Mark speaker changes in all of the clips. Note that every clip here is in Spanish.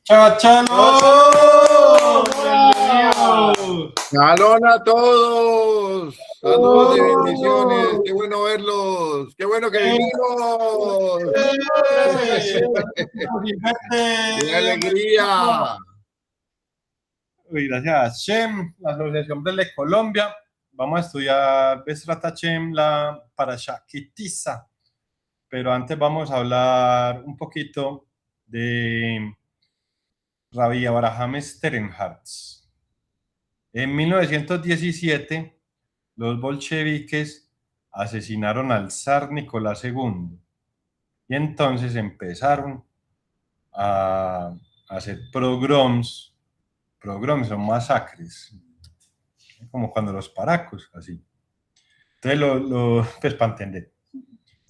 Speaker 1: ¡Chachalo! ¡Bienvenidos!
Speaker 2: ¡Salón a todos! Saludos y bendiciones. ¡Qué bueno verlos! ¡Qué bueno que vivimos! ¡Qué alegría!
Speaker 1: Uy, gracias a Shem, la Asociación de Colombia. Vamos a estudiar Besrat Hashem, la Parashá Kitisa. Pero antes vamos a hablar un poquito de Rabbi Abraham Sternhartz. En 1917, los bolcheviques asesinaron al zar Nicolás II y entonces empezaron a hacer pogroms. Pogroms son masacres, como cuando los paracos, así. Entonces, pues para entender.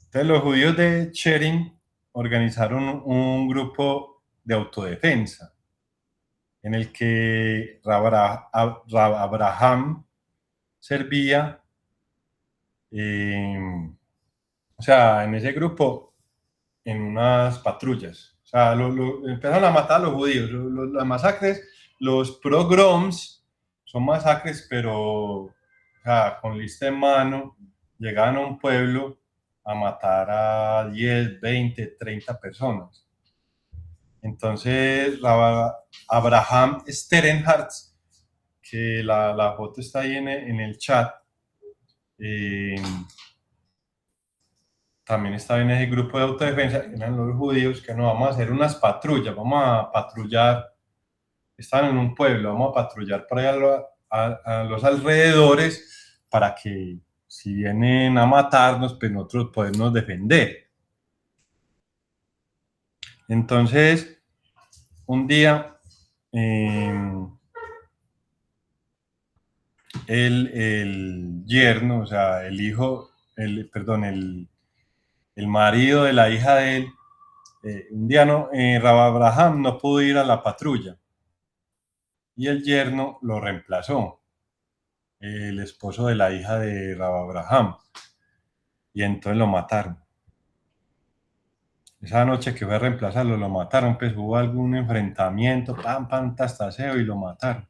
Speaker 1: Entonces, los judíos de Cherin organizaron un grupo de autodefensa en el que Abraham servía, o sea, en ese grupo, en unas patrullas. O sea, empezaron a matar a los judíos. Las masacres, los pogroms son masacres, pero o sea, con lista en mano, llegaban a un pueblo a matar a 10, 20, 30 personas. Entonces, Abraham Sternhartz, que la foto está ahí en el chat, también estaba en ese grupo de autodefensa, eran los judíos, que no, vamos a hacer unas patrullas, vamos a patrullar, estaban en un pueblo, vamos a patrullar por ahí a los alrededores para que si vienen a matarnos, pues nosotros podemos defender. Entonces, un día, el yerno, o sea, el hijo, el marido de la hija de él, un día Rabbi Abraham no pudo ir a la patrulla y el yerno lo reemplazó, el esposo de la hija de Rabbi Abraham, y entonces lo mataron. Esa noche que fue a reemplazarlo, lo mataron, pues hubo algún enfrentamiento, tastaseo, y lo mataron.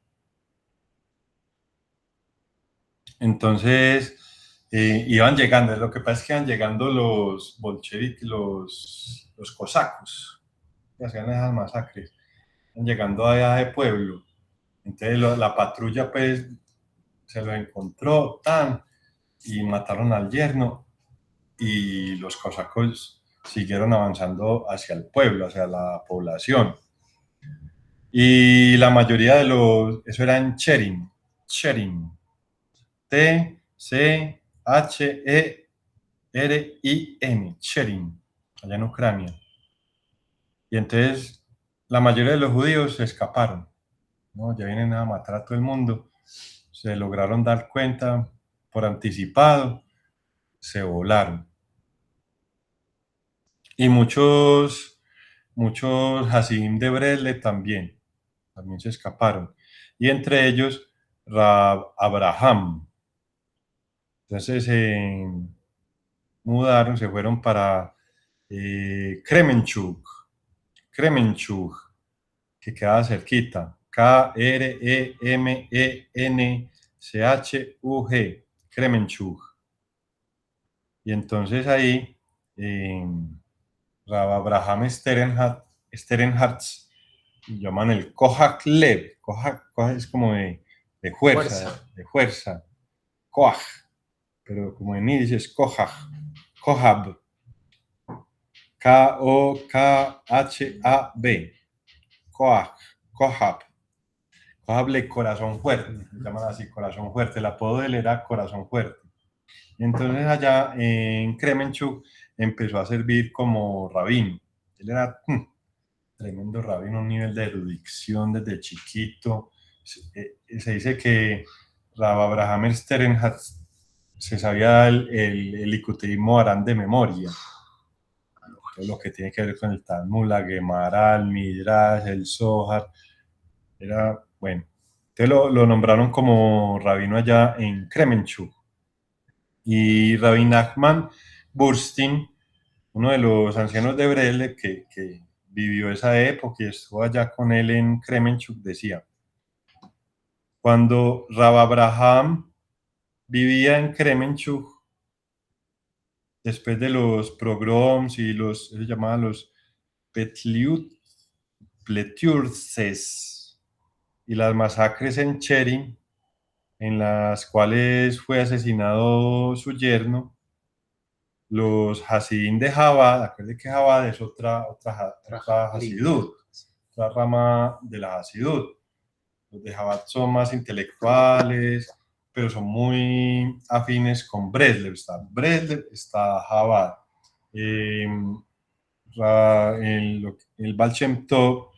Speaker 1: Entonces, iban llegando, lo que pasa es que iban llegando los bolcheviques, los cosacos, que hacían esas masacres, iban llegando allá de pueblo. Entonces la patrulla pues se lo encontró, y mataron al yerno, y los cosacos siguieron avanzando hacia el pueblo, hacia la población. Y la mayoría de eso era en Cherin, T-C-H-E-R-I-N, Cherin, allá en Ucrania. Y entonces la mayoría de los judíos se escaparon, ¿no? Ya vienen a matar a todo el mundo. Se lograron dar cuenta por anticipado, se volaron. Y muchos Hasidim de Breslev también se escaparon. Y entre ellos, Abraham. Entonces se mudaron, se fueron para Kremenchuk, que queda cerquita. Kremenchug, Kremenchug. Y entonces ahí, Abraham Sternhartz, llaman el Kohak Lev. Kohak es como de fuerza. Kohak, pero como en yiddish es Kohab. K-O-K-H-A-B. Kohab. Kohab le corazón fuerte, se llaman así, corazón fuerte. El apodo de él era corazón fuerte. Entonces allá en Kremenchuk empezó a servir como rabino. Él era tremendo rabino, un nivel de erudición desde chiquito. Se dice que Rabbi Abraham Sternhartz se sabía el Likutei Moharan de memoria. Todo lo que tiene que ver con el Talmud, la Gemara, el Midrash, el Zohar. Era bueno. Entonces lo nombraron como rabino allá en Kremenchuk. Y Rabbi Nachman Burstein, uno de los ancianos de Breslev, que vivió esa época y estuvo allá con él en Kremenchuk, decía: cuando Rab Abraham vivía en Kremenchuk, después de los pogroms y se llamaban los Pletiurces y las masacres en Cherin, en las cuales fue asesinado su yerno, los Hasidim de Chabad, acuérdense que Chabad es otra Hasidut, otra rama de la Hasidut. Los de Chabad son más intelectuales, pero son muy afines con Breslev. Está Breslev, está Chabad. El Baal Shem Tov,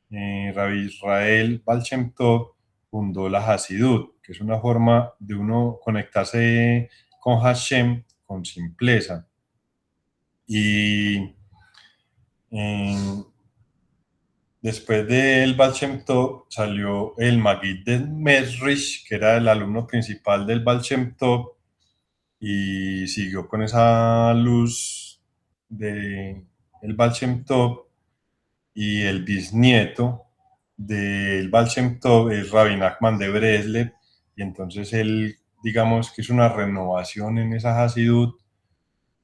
Speaker 1: Rabbi Israel Baal Shem Tov, fundó la Hasidut, que es una forma de uno conectarse con Hashem con simpleza. Y después del Baal Shem Tov salió el Magid de Mesrich, que era el alumno principal del Baal Shem Tov, y siguió con esa luz de el Baal Shem Tov. Y el bisnieto del Baal Shem Tov es Rabbi Nachman de Breslev, y entonces él, digamos que es una renovación en esa Hasidut,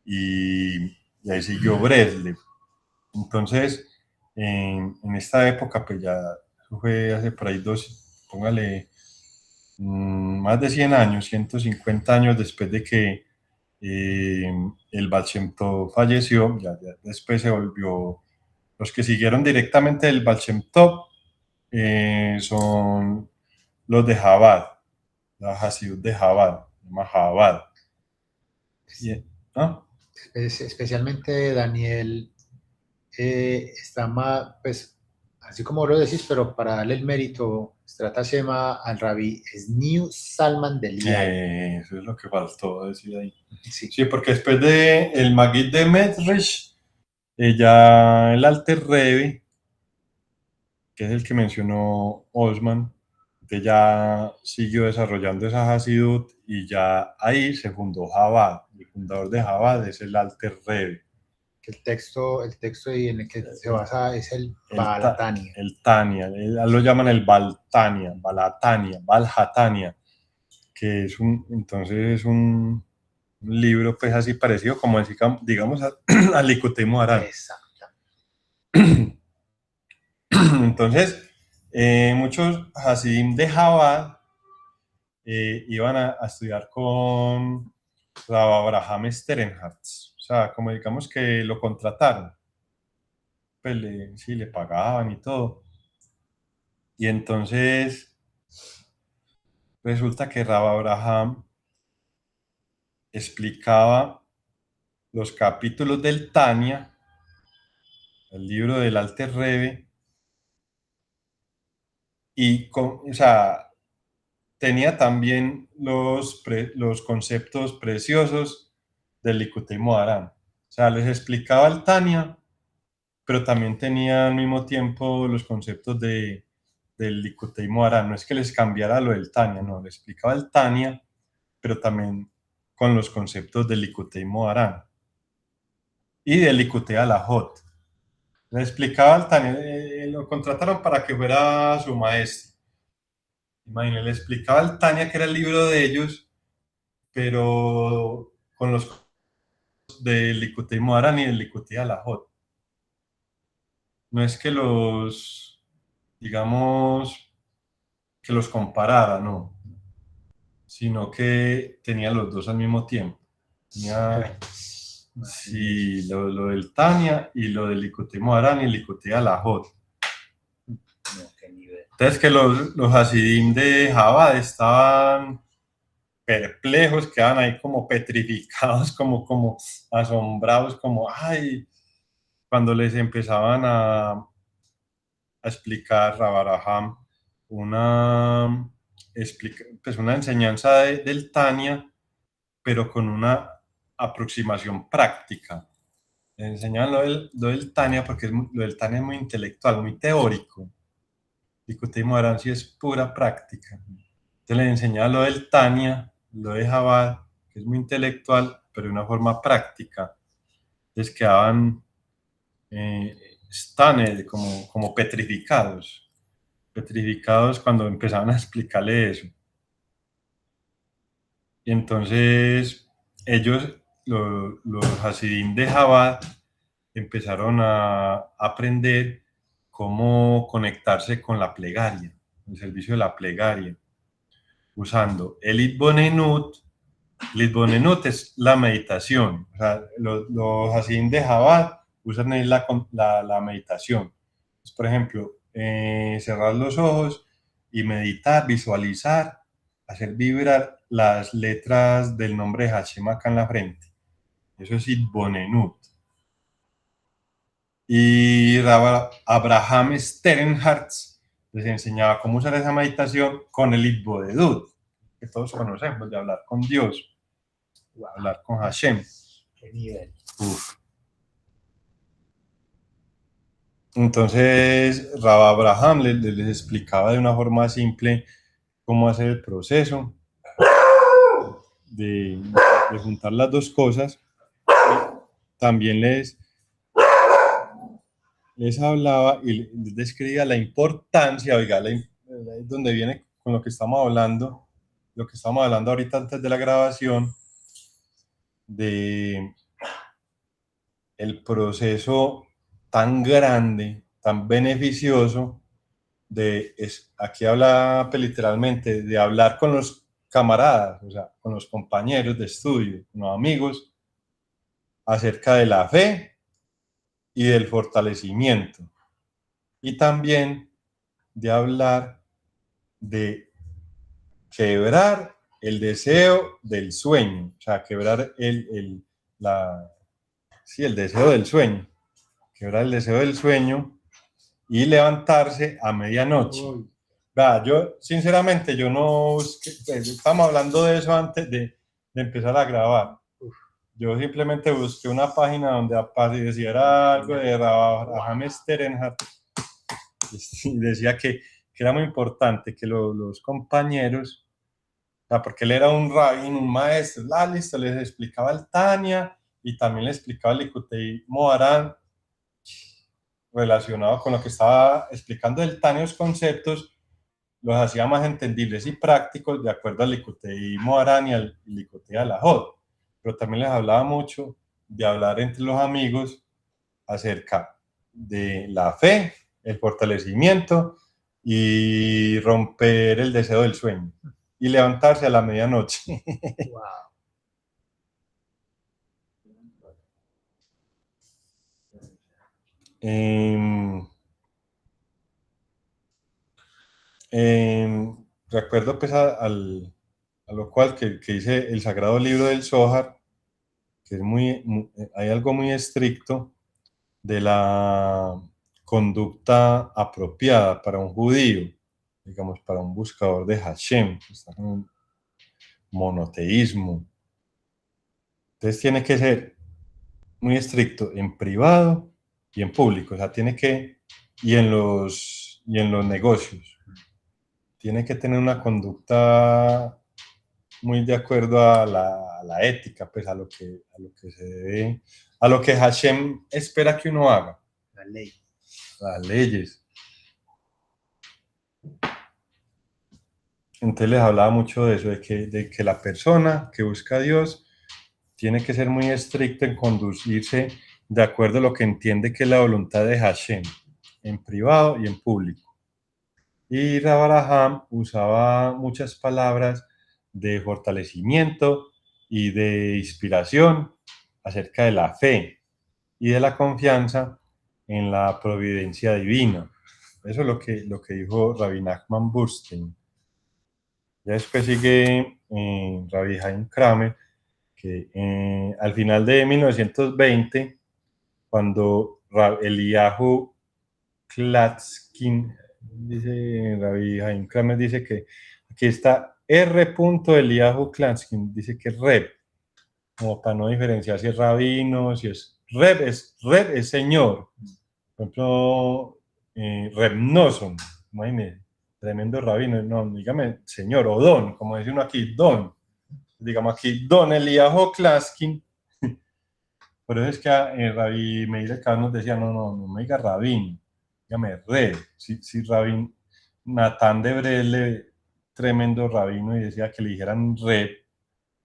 Speaker 1: y ahí siguió Breslev. Entonces, en esta época, pues ya fue hace por ahí póngale, más de 100 años, 150 años después de que el Baal Shem Tov falleció, ya después se volvió. Los que siguieron directamente del Baal Shem Tov son los de Chabad, la Hasidut de Chabad, se llama Chabad. ¿Ah?
Speaker 3: Especialmente Daniel está más, pues, así como lo decís, pero para darle el mérito, trata se llama al Rabbi Esniu Salman de Lial.
Speaker 1: Eso es lo que faltó decir ahí.
Speaker 3: Sí,
Speaker 1: sí, porque después de el Magid de Mesrich, ya el Alter Rebbe, que es el que mencionó Osman, que ya siguió desarrollando esa Hasidut, y ya ahí se fundó Chabad. El fundador de Chabad es el Alter Rebbe.
Speaker 3: El texto en el que se basa es el Balatania.
Speaker 1: El Tania, lo llaman el Baltania, Balatania, Balhatania, que es entonces es un libro pues así parecido como digamos al Likutei Moharan.
Speaker 3: Exacto.
Speaker 1: Entonces, muchos Hasidim de Chabad iban a estudiar con Rabbi Abraham Sternhartz. O sea, como digamos que lo contrataron. Pues sí, le pagaban y todo. Y entonces resulta que Rabbi Abraham explicaba los capítulos del Tania, el libro del Alter Rebbe, y o sea, tenía también los conceptos preciosos del Likutei Moharan. O sea, les explicaba el Tania, pero también tenía al mismo tiempo los conceptos del Likutei Moharan. No es que les cambiara lo del Tania, no, les explicaba el Tania, pero también con los conceptos del Likutei Moharan y del Likutei Halajot. Le explicaba el Tania, lo contrataron para que fuera su maestro. Imagínense, le explicaba el Tania, que era el libro de ellos, pero con los del Likutei Moharan y del Likutei Halajot. No es que digamos, que los comparara, no, sino que tenía los dos al mismo tiempo. Tenía, sí, lo del Tania y lo del Likutei Moharan y el Likutei Halajot. Entonces que los Hasidim de Chabad estaban perplejos, quedaban ahí como petrificados, como asombrados, como, ay, cuando les empezaban a explicar Rabbi Abraham pues una enseñanza del Tania, pero con una aproximación práctica. Les enseñaban lo del Tania, porque lo del Tania es muy intelectual, muy teórico. Likutei Moharan sí es pura práctica. Entonces les enseñaba lo del Tania, lo de Chabad, que es muy intelectual, pero de una forma práctica. Les quedaban stunned, como petrificados cuando empezaban a explicarle eso. Y entonces ellos, los Hasidim de Chabad, empezaron a aprender cómo conectarse con la plegaria, el servicio de la plegaria, usando el Itbonenut. El Itbonenut es la meditación. O sea, los Hasidim de Chabad usan la meditación. Entonces, por ejemplo, cerrar los ojos y meditar, visualizar, hacer vibrar las letras del nombre de Hashem acá en la frente. Eso es Itbonenut. Y Abraham Sternhardt les enseñaba cómo usar esa meditación con el Itbodedut, que todos conocemos, de hablar con Dios, hablar con Hashem.
Speaker 3: Qué nivel.
Speaker 1: Uf. Entonces, Rabbi Abraham les explicaba de una forma simple cómo hacer el proceso de juntar las dos cosas. También les hablaba y les describía la importancia, oiga, donde viene con lo que estamos hablando ahorita antes de la grabación, de el proceso tan grande, tan beneficioso, aquí habla literalmente, de hablar con los camaradas, o sea, con los compañeros de estudio, con los amigos, acerca de la fe y del fortalecimiento, y también de hablar de quebrar el deseo del sueño, o sea, quebrar el deseo del sueño, quebrar el deseo del sueño y levantarse a medianoche. Yo, sinceramente, yo no, estamos hablando de eso antes de empezar a grabar. Yo simplemente busqué una página donde apareciera algo de Abraham Sternhardt y decía que era muy importante que los compañeros, o sea, porque él era un rabino, un maestro, listo, les explicaba el Tania y también les explicaba el Likutei Moharan relacionado con lo que estaba explicando el Tania, los conceptos, los hacía más entendibles y prácticos de acuerdo al Likutei Moharan y al Likutei Halajot. Pero también les hablaba mucho de hablar entre los amigos acerca de la fe, el fortalecimiento y romper el deseo del sueño y levantarse a la medianoche.
Speaker 3: Wow.
Speaker 1: Recuerdo pues a lo cual que dice el Sagrado Libro del Zohar, que es hay algo muy estricto de la conducta apropiada para un judío, digamos, para un buscador de Hashem, que está en un monoteísmo. Entonces tiene que ser muy estricto en privado y en público, o sea, y en los negocios. Tiene que tener una conducta muy de acuerdo a la ética, pues a lo que se debe, a lo que Hashem espera que uno haga.
Speaker 3: La ley.
Speaker 1: Las leyes. Entonces les hablaba mucho de eso, de que la persona que busca a Dios tiene que ser muy estricta en conducirse de acuerdo a lo que entiende que es la voluntad de Hashem, en privado y en público. Y Rabbi Abraham usaba muchas palabras de fortalecimiento y de inspiración acerca de la fe y de la confianza en la providencia divina. Eso es lo que dijo Rabbi Nachman Burstein. Ya después sigue Rabbi Haim Kramer, que al final de 1920, cuando Eliyahu Klatskin, dice Rabbi Haim Kramer, dice que aquí está R. Eliyahu Klatskin, dice que es Reb, como para no diferenciar si es rabino, si es Reb es señor. Por ejemplo, Reb Nosson, imagínese, tremendo rabino, no, dígame señor, o don, como dice uno aquí, don. Digamos aquí, don Eliyahu Klaskin, Por eso es que Rabí Meir el nos decía, no me diga Rabín, dígame Reb. Si Rabín, Natán de Brele, tremendo rabino, y decía que le dijeran Reb.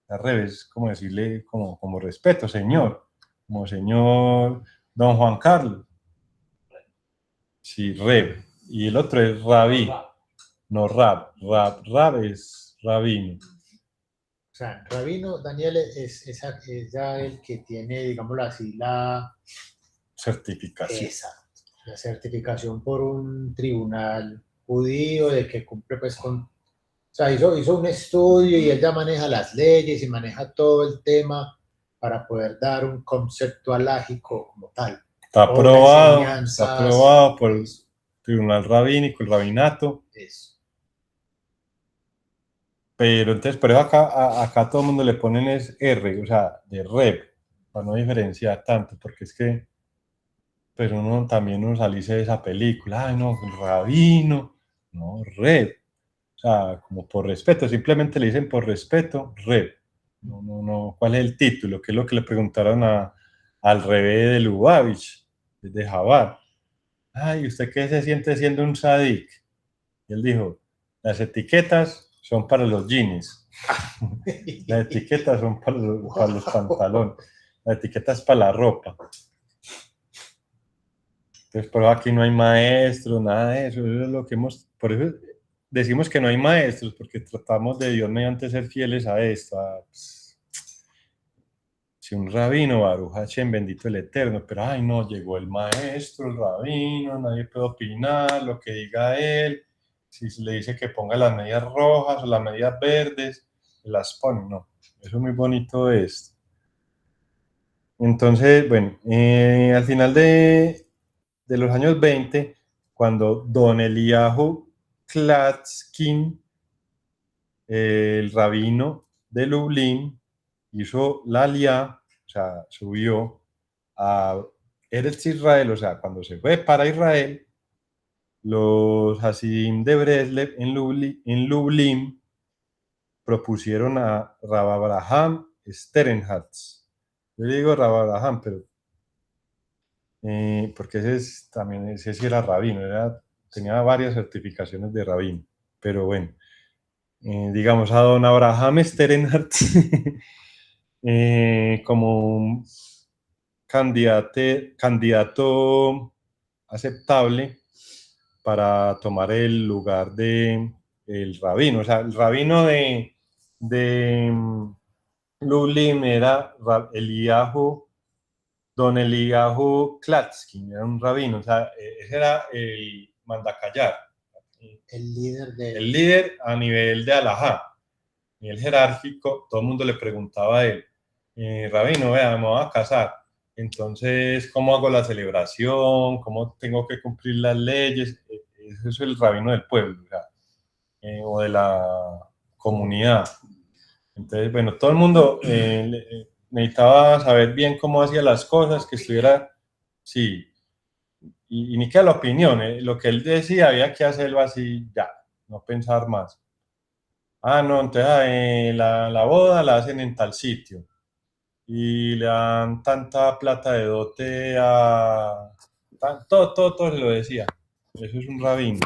Speaker 1: La Reb es como decirle, como respeto, señor, como señor Don Juan Carlos. Sí, Reb. Y el otro es Rabí, no Rab es rabino.
Speaker 3: O sea, rabino Daniel es ya el que tiene, digámoslo así,
Speaker 1: Certificación.
Speaker 3: la certificación por un tribunal judío de que cumple pues con... O sea, hizo un estudio y él ya maneja las leyes y maneja todo el tema para poder dar un concepto alágico como tal.
Speaker 1: Está aprobado por el tribunal rabínico, el rabinato.
Speaker 3: Eso.
Speaker 1: Pero entonces, por eso acá todo el mundo le ponen es R, o sea, de Reb, para no diferenciar tanto, porque es que pues uno también nos salice de esa película, ay no, el rabino, no, Reb, o sea, como por respeto, simplemente le dicen por respeto, Reb, no, ¿cuál es el título? Que es lo que le preguntaron al Rebbe de Lubavitch, de Jabar, ay, ¿usted qué se siente siendo un sadik? Y él dijo, las etiquetas son para los jeans. Las etiquetas son para los pantalones. La etiqueta es para la ropa. Entonces, por eso aquí no hay maestros, nada de eso. Eso es lo que por eso decimos que no hay maestros, porque tratamos de Dios mediante ser fieles a esto. Si un rabino, Baruch Hashem, bendito el Eterno, pero ay no, llegó el maestro, el rabino, nadie puede opinar, lo que diga él. Si se le dice que ponga las medias rojas o las medias verdes, las pone, no. Eso es muy bonito esto. Entonces, bueno, al final de los años 20, cuando Don Eliyahu Klatskin, el rabino de Lublin, hizo la Aliyá, o sea, subió a Eretz Israel, o sea, cuando se fue para Israel, los Hasidim de Breslev en Lublin propusieron a Rav Abraham Sternhartz. Yo le digo Rav Abraham, pero porque ese sí era rabino, tenía varias certificaciones de rabino, pero bueno, digamos a don Abraham Sternhartz como un candidato aceptable para tomar el lugar de el rabino. O sea, el rabino de Lublin era Don Eliyahu Klatskin, era un rabino, o sea, ese era el mandacallar.
Speaker 3: El
Speaker 1: líder a nivel de alajá, a nivel jerárquico, todo el mundo le preguntaba a él, rabino, vea, me voy a casar, entonces, ¿cómo hago la celebración? ¿Cómo tengo que cumplir las leyes? Eso es el rabino del pueblo, o de la comunidad. Entonces, bueno, todo el mundo necesitaba saber bien cómo hacía las cosas, que estuviera, sí, y ni que la opinión, lo que él decía había que hacerlo así, ya, no pensar más. Ah, no, entonces la boda la hacen en tal sitio y le dan tanta plata de dote a... Todo se lo decía. Eso es un rabino.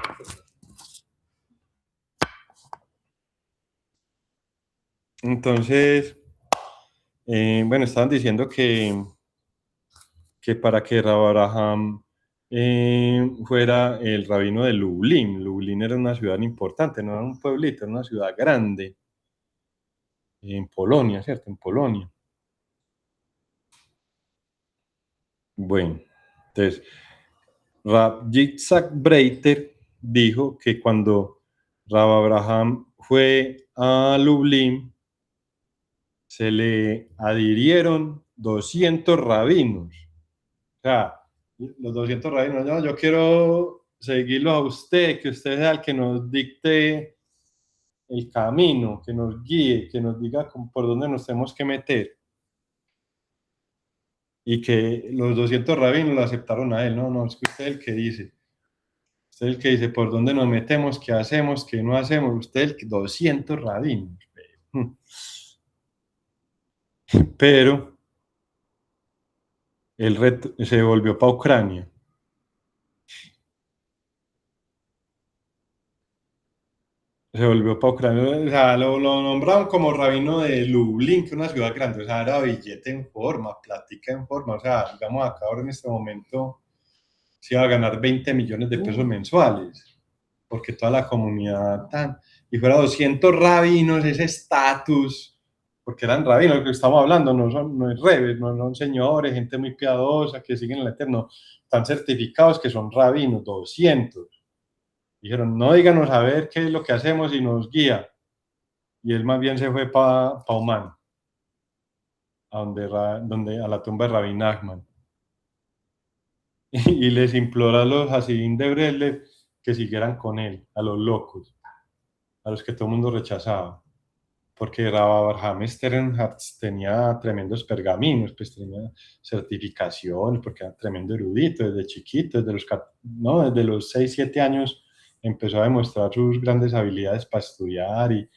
Speaker 1: Entonces, bueno, estaban diciendo que para que Rav Abraham fuera el rabino de Lublin. Lublin era una ciudad importante, no era un pueblito, era una ciudad grande. En Polonia, ¿cierto? En Polonia. Bueno, entonces, Rav Yitzhak Breiter dijo que cuando Rav Abraham fue a Lublin, se le adhirieron 200 rabinos. O sea, los 200 rabinos, no, yo quiero seguirlo a usted, que usted sea el que nos dicte el camino, que nos guíe, que nos diga por dónde nos tenemos que meter. Y que los 200 rabinos lo aceptaron a él. No, es que usted es el que dice. Usted es el que dice por dónde nos metemos, qué hacemos, qué no hacemos. Usted es el que 200 rabinos. Pero se volvió para Ucrania. Se volvió para Ucrania, o sea, lo nombraron como rabino de Lublin, que es una ciudad grande, o sea, era billete en forma, plática en forma, o sea, digamos, acá ahora en este momento se iba a ganar 20 millones de pesos mensuales, porque toda la comunidad tan, y fuera 200 rabinos, ese estatus, porque eran rabinos, lo que estamos hablando, no es rebes, no son señores, gente muy piadosa, que siguen el Eterno, están certificados que son rabinos, 200. Dijeron, no díganos a ver qué es lo que hacemos y nos guía. Y él más bien se fue para Oman, a la tumba de Rabbi Nachman. Y les implora a los Hasidim de Breslev que siguieran con él, a los locos, a los que todo el mundo rechazaba. Porque Rabbi Abraham Sternhardt tenía tremendos pergaminos, pues tenía certificaciones, porque era tremendo erudito desde chiquito, desde los 6, 7 años empezó a demostrar sus grandes habilidades para estudiar y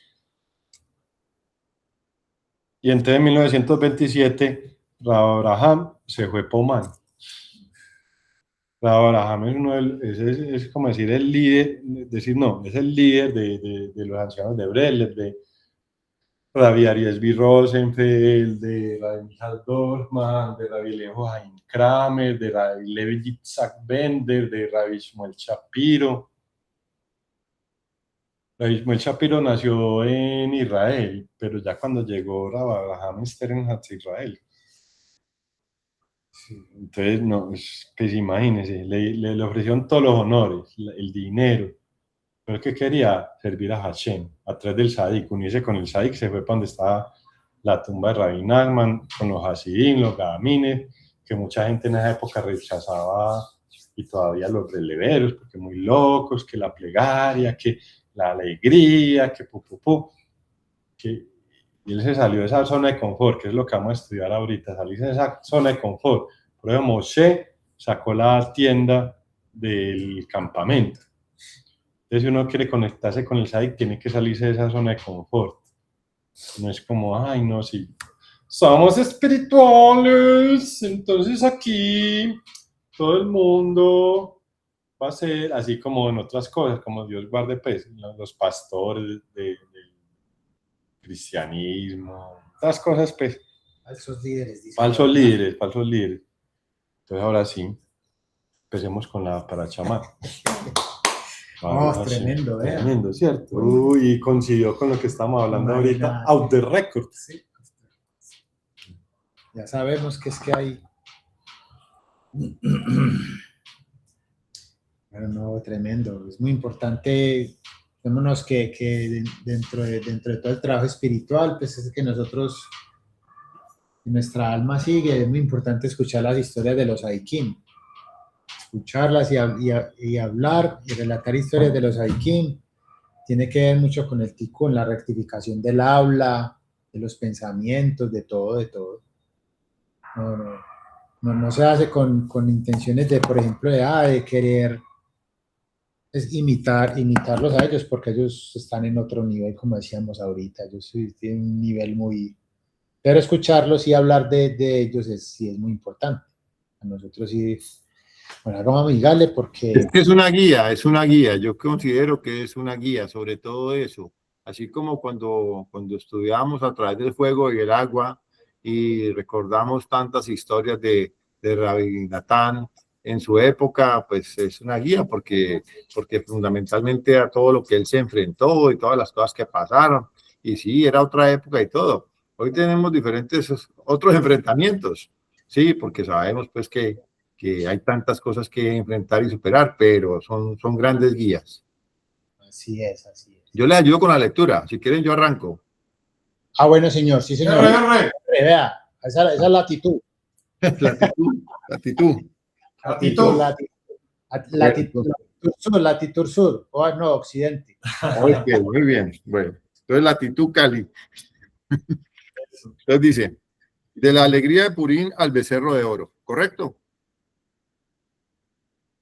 Speaker 1: entonces en 1927 Rabbi Abraham se fue para Oman. Rabbi Abraham es, es como decir el líder, es el líder de los ancianos de Breslev, de Rabbi Aryeh Rosenfeld, de Rabbi Michal Dorfman, de Rabbi Lejo Haim Kramer, de Rabbi Levi Yitzhak Bender, de Rabbi Shmuel Shapiro. Rabbi Shmuel Shapiro nació en Israel, pero ya cuando llegó Rabbi Abraham Sternhardt a Israel. Entonces, no, pues imagínense, le ofrecieron todos los honores, el dinero, pero que quería servir a Hashem, a través del Sadik, unirse con el Sadik, se fue para donde estaba la tumba de Rabbi Nachman, con los Hasidim, los Gadamines, que mucha gente en esa época rechazaba, y todavía los releveros, porque muy locos, que la plegaria, que la alegría, que y él se salió de esa zona de confort, que es lo que vamos a estudiar ahorita, salirse de esa zona de confort. Por ejemplo, Moshe sacó la tienda del campamento. Entonces, si uno quiere conectarse con el Sadik, tiene que salirse de esa zona de confort. No es como, ay, no, sí, somos espirituales, entonces aquí todo el mundo va a ser así como en otras cosas, como Dios guarde, pues, los pastores del cristianismo, otras cosas, pues.
Speaker 3: Falsos líderes, dice.
Speaker 1: Falsos líderes. Entonces, ahora sí, empecemos con la parachá.
Speaker 3: Tremendo, ¿eh?
Speaker 1: Tremendo, ¿cierto? Uy, coincidió con lo que estamos hablando ahorita, out the record.
Speaker 3: Sí. Ya sabemos que es que hay... Pero no, tremendo. Es muy importante, vémonos que dentro de todo el trabajo espiritual, pues es que nosotros, nuestra alma sigue, es muy importante escuchar las historias de los Aikim, escucharlas y hablar y relatar historias de los Aikim. Tiene que ver mucho con el tikkun, la rectificación del habla, de los pensamientos, de todo. No se hace con intenciones de, por ejemplo, de querer imitarlos a ellos, porque ellos están en otro nivel, como decíamos ahorita. Ellos tienen un nivel muy... Pero escucharlos y hablar de ellos sí es muy importante. A nosotros sí, bueno, algo amigable porque...
Speaker 2: Es que es una guía. Yo considero que es una guía sobre todo eso. Así como cuando estudiamos a través del fuego y el agua y recordamos tantas historias de Rabbi Natán en su época, pues es una guía porque fundamentalmente a todo lo que él se enfrentó y todas las cosas que pasaron. Y sí, era otra época y todo. Hoy tenemos diferentes otros enfrentamientos, sí, porque sabemos pues que hay tantas cosas que enfrentar y superar, pero son grandes guías.
Speaker 3: Así es.
Speaker 2: Yo les ayudo con la lectura. Si quieren, yo arranco.
Speaker 3: Bueno, señor. Sí, señor. Vea, esa es la actitud. Latitud sur. No, occidente.
Speaker 2: Okay, muy bien. Bueno, entonces latitud Cali. Entonces dice, de la alegría de Purín al becerro de oro, ¿correcto?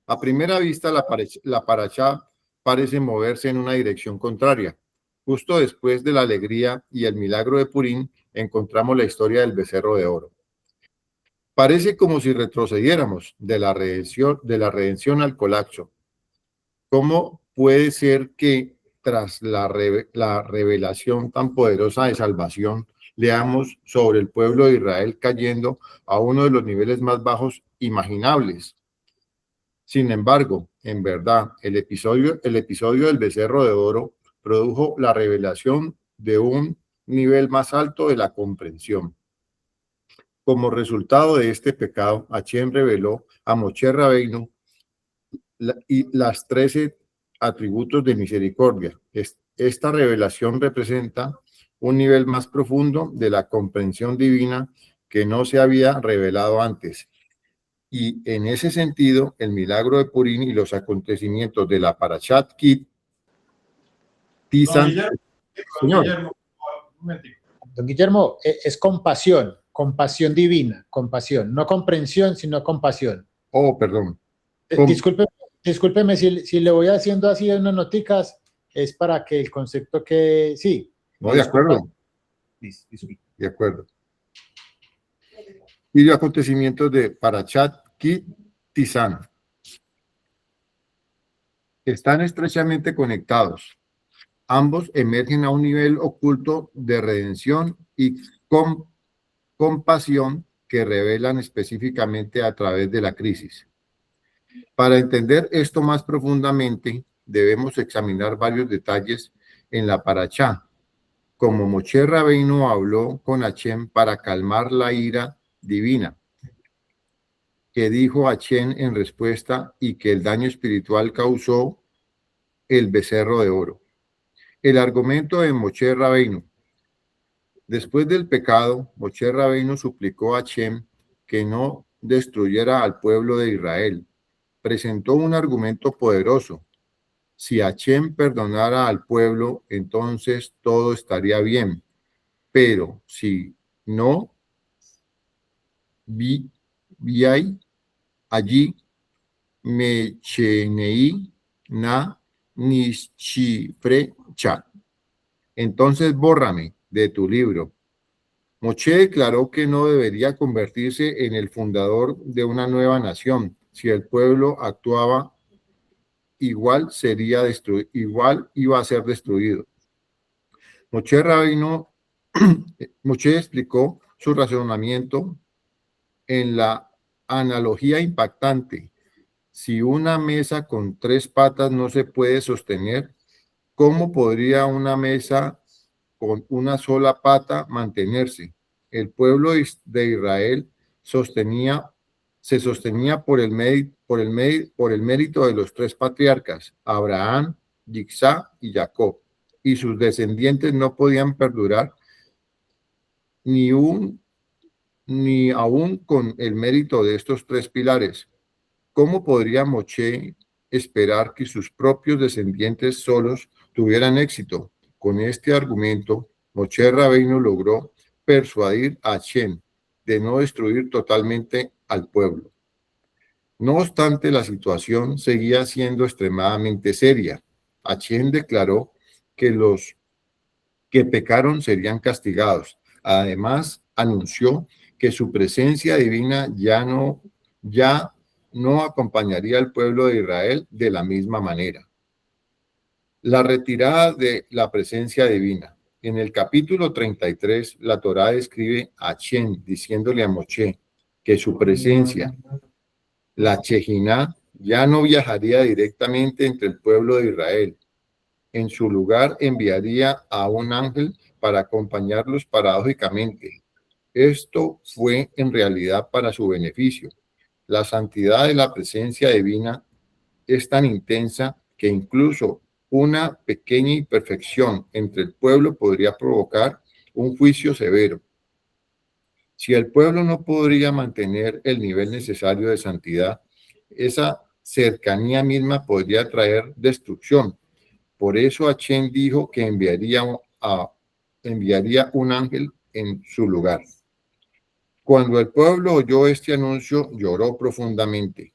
Speaker 2: A primera vista, la parashá parece moverse en una dirección contraria. Justo después de la alegría y el milagro de Purín, encontramos la historia del becerro de oro. Parece como si retrocediéramos de la redención al colapso. ¿Cómo puede ser que tras la revelación tan poderosa de salvación, leamos sobre el pueblo de Israel cayendo a uno de los niveles más bajos imaginables? Sin embargo, en verdad, el episodio del becerro de oro produjo la revelación de un nivel más alto de la comprensión. Como resultado de este pecado, Hashem reveló a Moshe Rabbeinu y las 13 atributos de misericordia. Esta revelación representa un nivel más profundo de la comprensión divina que no se había revelado antes. Y en ese sentido, el milagro de Purim y los acontecimientos de la Parashat Kit Tizan. Señor.
Speaker 3: Don Guillermo, es compasión, compasión divina, compasión, no comprensión, sino compasión.
Speaker 2: Oh, perdón.
Speaker 3: Discúlpeme si le voy haciendo así unas noticas, es para que el concepto que sí.
Speaker 2: No, de acuerdo. De acuerdo. Y los acontecimientos de Parashat Kit Tizan están estrechamente conectados. Ambos emergen a un nivel oculto de redención y compasión que revelan específicamente a través de la crisis. Para entender esto más profundamente, debemos examinar varios detalles en la Parashá, como Moshe Rabbeinu habló con Hashem para calmar la ira divina, que dijo Hashem en respuesta y que el daño espiritual causó el becerro de oro. El argumento de Moshe Rabbeinu. Después del pecado, Moshe Rabbeinu suplicó a Hashem que no destruyera al pueblo de Israel. Presentó un argumento poderoso. Si Hashem perdonara al pueblo, entonces todo estaría bien. Pero si no, vi allí me chenei na nischifrecha. Entonces bórrame de tu libro. Moshe declaró que no debería convertirse en el fundador de una nueva nación. Si el pueblo actuaba igual, igual iba a ser destruido. Moshe explicó su razonamiento en la analogía impactante. Si una mesa con 3 patas no se puede sostener, ¿cómo podría una mesa con una sola pata mantenerse? El pueblo de Israel se sostenía por el mérito de los 3 patriarcas, Abraham, Yitzhak y Jacob, y sus descendientes no podían perdurar ni aún con el mérito de estos 3 pilares. ¿Cómo podría Moshe esperar que sus propios descendientes solos tuvieran éxito? Con este argumento, Moshe Rabbeinu logró persuadir a Hashem de no destruir totalmente al pueblo. No obstante, la situación seguía siendo extremadamente seria. Hashem declaró que los que pecaron serían castigados. Además, anunció que su presencia divina ya no acompañaría al pueblo de Israel de la misma manera. La retirada de la presencia divina. En el capítulo 33, la Torá describe a Hashem diciéndole a Moshe que su presencia, la Shejiná, ya no viajaría directamente entre el pueblo de Israel. En su lugar enviaría a un ángel para acompañarlos paradójicamente. Esto fue en realidad para su beneficio. La santidad de la presencia divina es tan intensa que incluso una pequeña imperfección entre el pueblo podría provocar un juicio severo. Si el pueblo no podría mantener el nivel necesario de santidad, esa cercanía misma podría traer destrucción. Por eso Hashem dijo que enviaría un ángel en su lugar. Cuando el pueblo oyó este anuncio, lloró profundamente.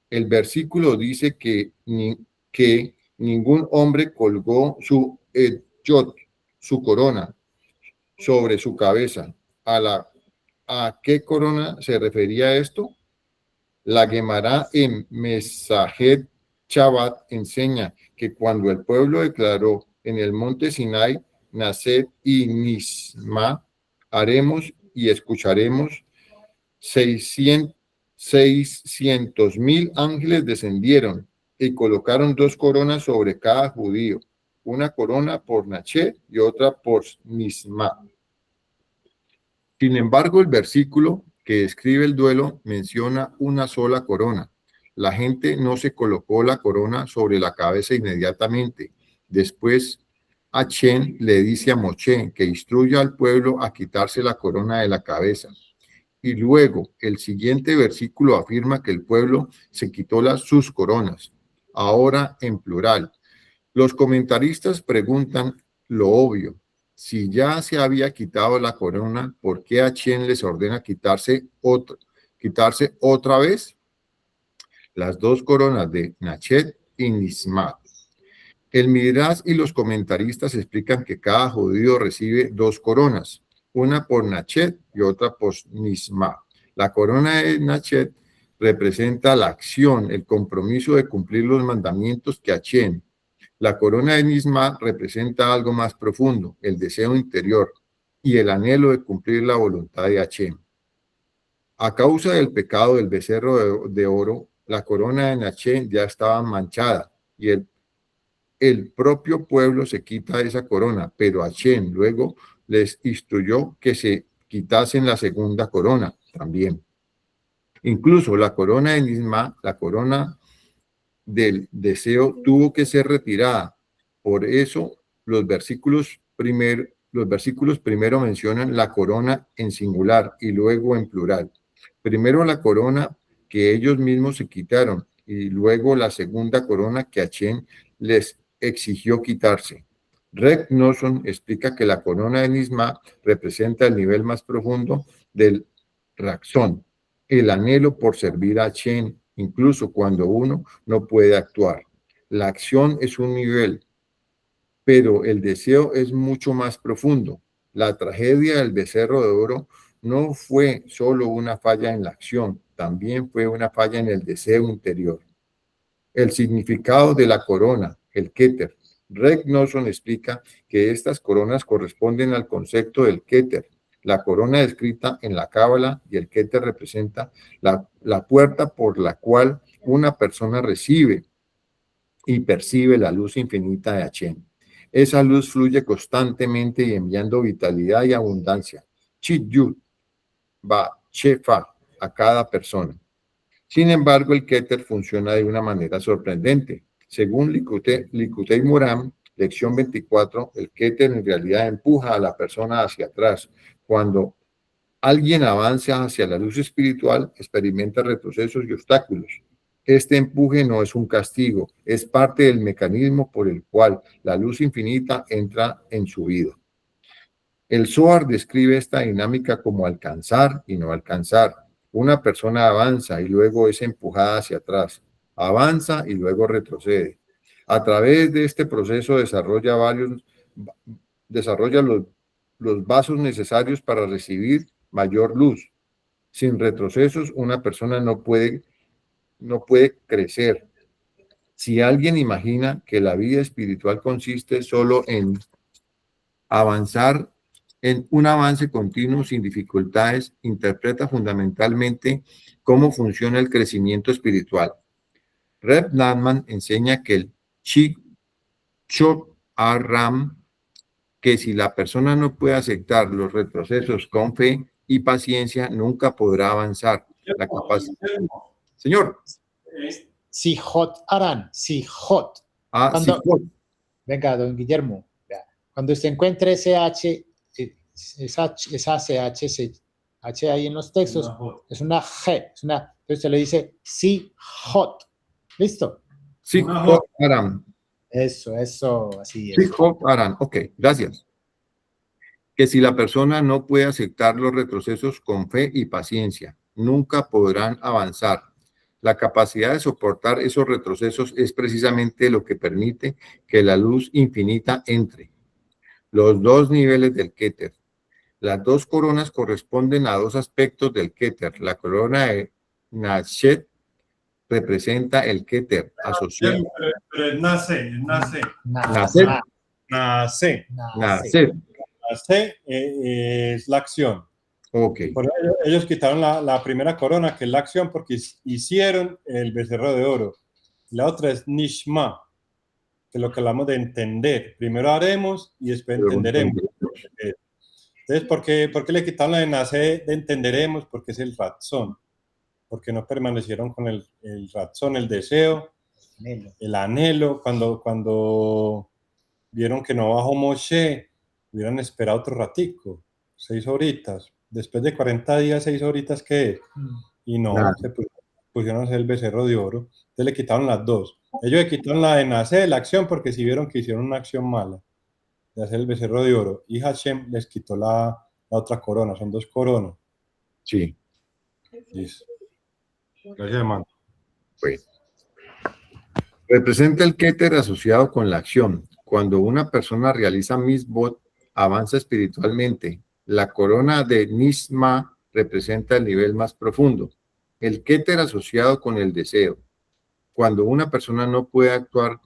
Speaker 2: El versículo dice que ningún hombre colgó su corona, sobre su cabeza. ¿A qué corona se refería esto? La Gemara en Mesajet Shabbat enseña que cuando el pueblo declaró en el monte Sinai, Naset y Nisma, haremos y escucharemos, 600.000 ángeles descendieron y colocaron 2 coronas sobre cada judío, una corona por Naché y otra por Nisma. Sin embargo, el versículo que describe el duelo menciona una sola corona. La gente no se colocó la corona sobre la cabeza inmediatamente. Después, Hachén le dice a Moshe que instruya al pueblo a quitarse la corona de la cabeza. Y luego, el siguiente versículo afirma que el pueblo se quitó sus coronas, ahora en plural. Los comentaristas preguntan lo obvio. Si ya se había quitado la corona, ¿por qué Hachén les ordena quitarse otra vez? Las 2 coronas de Nachet y Nismat. El Midrash y los comentaristas explican que cada judío recibe 2 coronas, una por Nachet y otra por Nismat. La corona de Nachet representa la acción, el compromiso de cumplir los mandamientos que Hachén. La corona de Nisma representa algo más profundo, el deseo interior y el anhelo de cumplir la voluntad de Hachén. A causa del pecado del becerro de oro, la corona de Hachén ya estaba manchada y el propio pueblo se quita esa corona, pero Hachén luego les instruyó que se quitasen la segunda corona también. Incluso la corona de Nisma, la corona del deseo, tuvo que ser retirada. Por eso los versículos primero mencionan la corona en singular y luego en plural. Primero la corona que ellos mismos se quitaron y luego la segunda corona que Hachén les exigió quitarse. Reb Nosson explica que la corona de Nisma representa el nivel más profundo del Raxón, el anhelo por servir a Hachén, incluso cuando uno no puede actuar. La acción es un nivel, pero el deseo es mucho más profundo. La tragedia del becerro de oro no fue solo una falla en la acción, también fue una falla en el deseo interior. El significado de la corona, el Keter. Reb Nosson explica que estas coronas corresponden al concepto del Keter, la corona descrita en la Cábala, y el Keter representa la puerta por la cual una persona recibe y percibe la luz infinita de Hachén. Esa luz fluye constantemente y enviando vitalidad y abundancia, Chit-Yud, Ba-Shefa, a cada persona. Sin embargo, el Keter funciona de una manera sorprendente. Según Likutei Moharan, lección 24, el Keter en realidad empuja a la persona hacia atrás. Cuando alguien avanza hacia la luz espiritual, experimenta retrocesos y obstáculos. Este empuje no es un castigo, es parte del mecanismo por el cual la luz infinita entra en su vida. El Zohar describe esta dinámica como alcanzar y no alcanzar. Una persona avanza y luego es empujada hacia atrás, avanza y luego retrocede. A través de este proceso desarrolla los vasos necesarios para recibir mayor luz. Sin retrocesos, una persona no puede crecer. Si alguien imagina que la vida espiritual consiste solo en avanzar, en un avance continuo sin dificultades, interpreta fundamentalmente cómo funciona el crecimiento espiritual. Reb Nachman enseña que el Chok Aram, que si la persona no puede aceptar los retrocesos con fe y paciencia, nunca podrá avanzar. La capacidad. Señor.
Speaker 3: Sijot Aran, Sijot.
Speaker 2: Sijot.
Speaker 3: Venga, don Guillermo. Cuando usted encuentre ese H, esa CH, H ahí en los textos, es una G, entonces usted le dice Sijot. ¿Listo?
Speaker 2: Sijot Aran.
Speaker 3: Eso, así es.
Speaker 2: Sijot Aran, ok, gracias. Que si la persona no puede aceptar los retrocesos con fe y paciencia, nunca podrán avanzar. La capacidad de soportar esos retrocesos es precisamente lo que permite que la luz infinita entre. Los 2 niveles del Keter. Las dos coronas corresponden a dos aspectos del Keter. La corona de Nashet representa el Keter asociado.
Speaker 1: Pero es nace, es nace.
Speaker 2: Naset,
Speaker 1: Nace.
Speaker 2: Naset.
Speaker 1: Nace es la acción.
Speaker 2: Ok.
Speaker 1: Por ellos quitaron la primera corona, que es la acción, porque hicieron el becerro de oro. La otra es Nishma, que es lo que hablamos de entender. Primero haremos y después entenderemos. Entonces, ¿por qué le quitaron la de nace de entenderemos? Porque es el razón. Porque no permanecieron con el razón, el deseo, el anhelo. Cuando vieron que no bajó Moshe, hubieran esperado otro ratico, 6 horitas. Después de 40 días, 6 horitas, ¿qué es? Y no,
Speaker 2: Nada.
Speaker 1: se pusieron a hacer el becerro de oro. Entonces le quitaron las dos. Ellos le quitaron la de nacer, la acción, porque si vieron que hicieron una acción mala de hacer el becerro de oro. Y Hashem les quitó la otra corona. Son 2 coronas.
Speaker 2: Sí.
Speaker 1: Listo. Gracias, hermano.
Speaker 2: Bueno. Representa el Keter asociado con la acción. Cuando una persona realiza Mitzvot, avanza espiritualmente. La corona de Nishma representa el nivel más profundo. El Keter asociado con el deseo. Cuando una persona no puede actuar,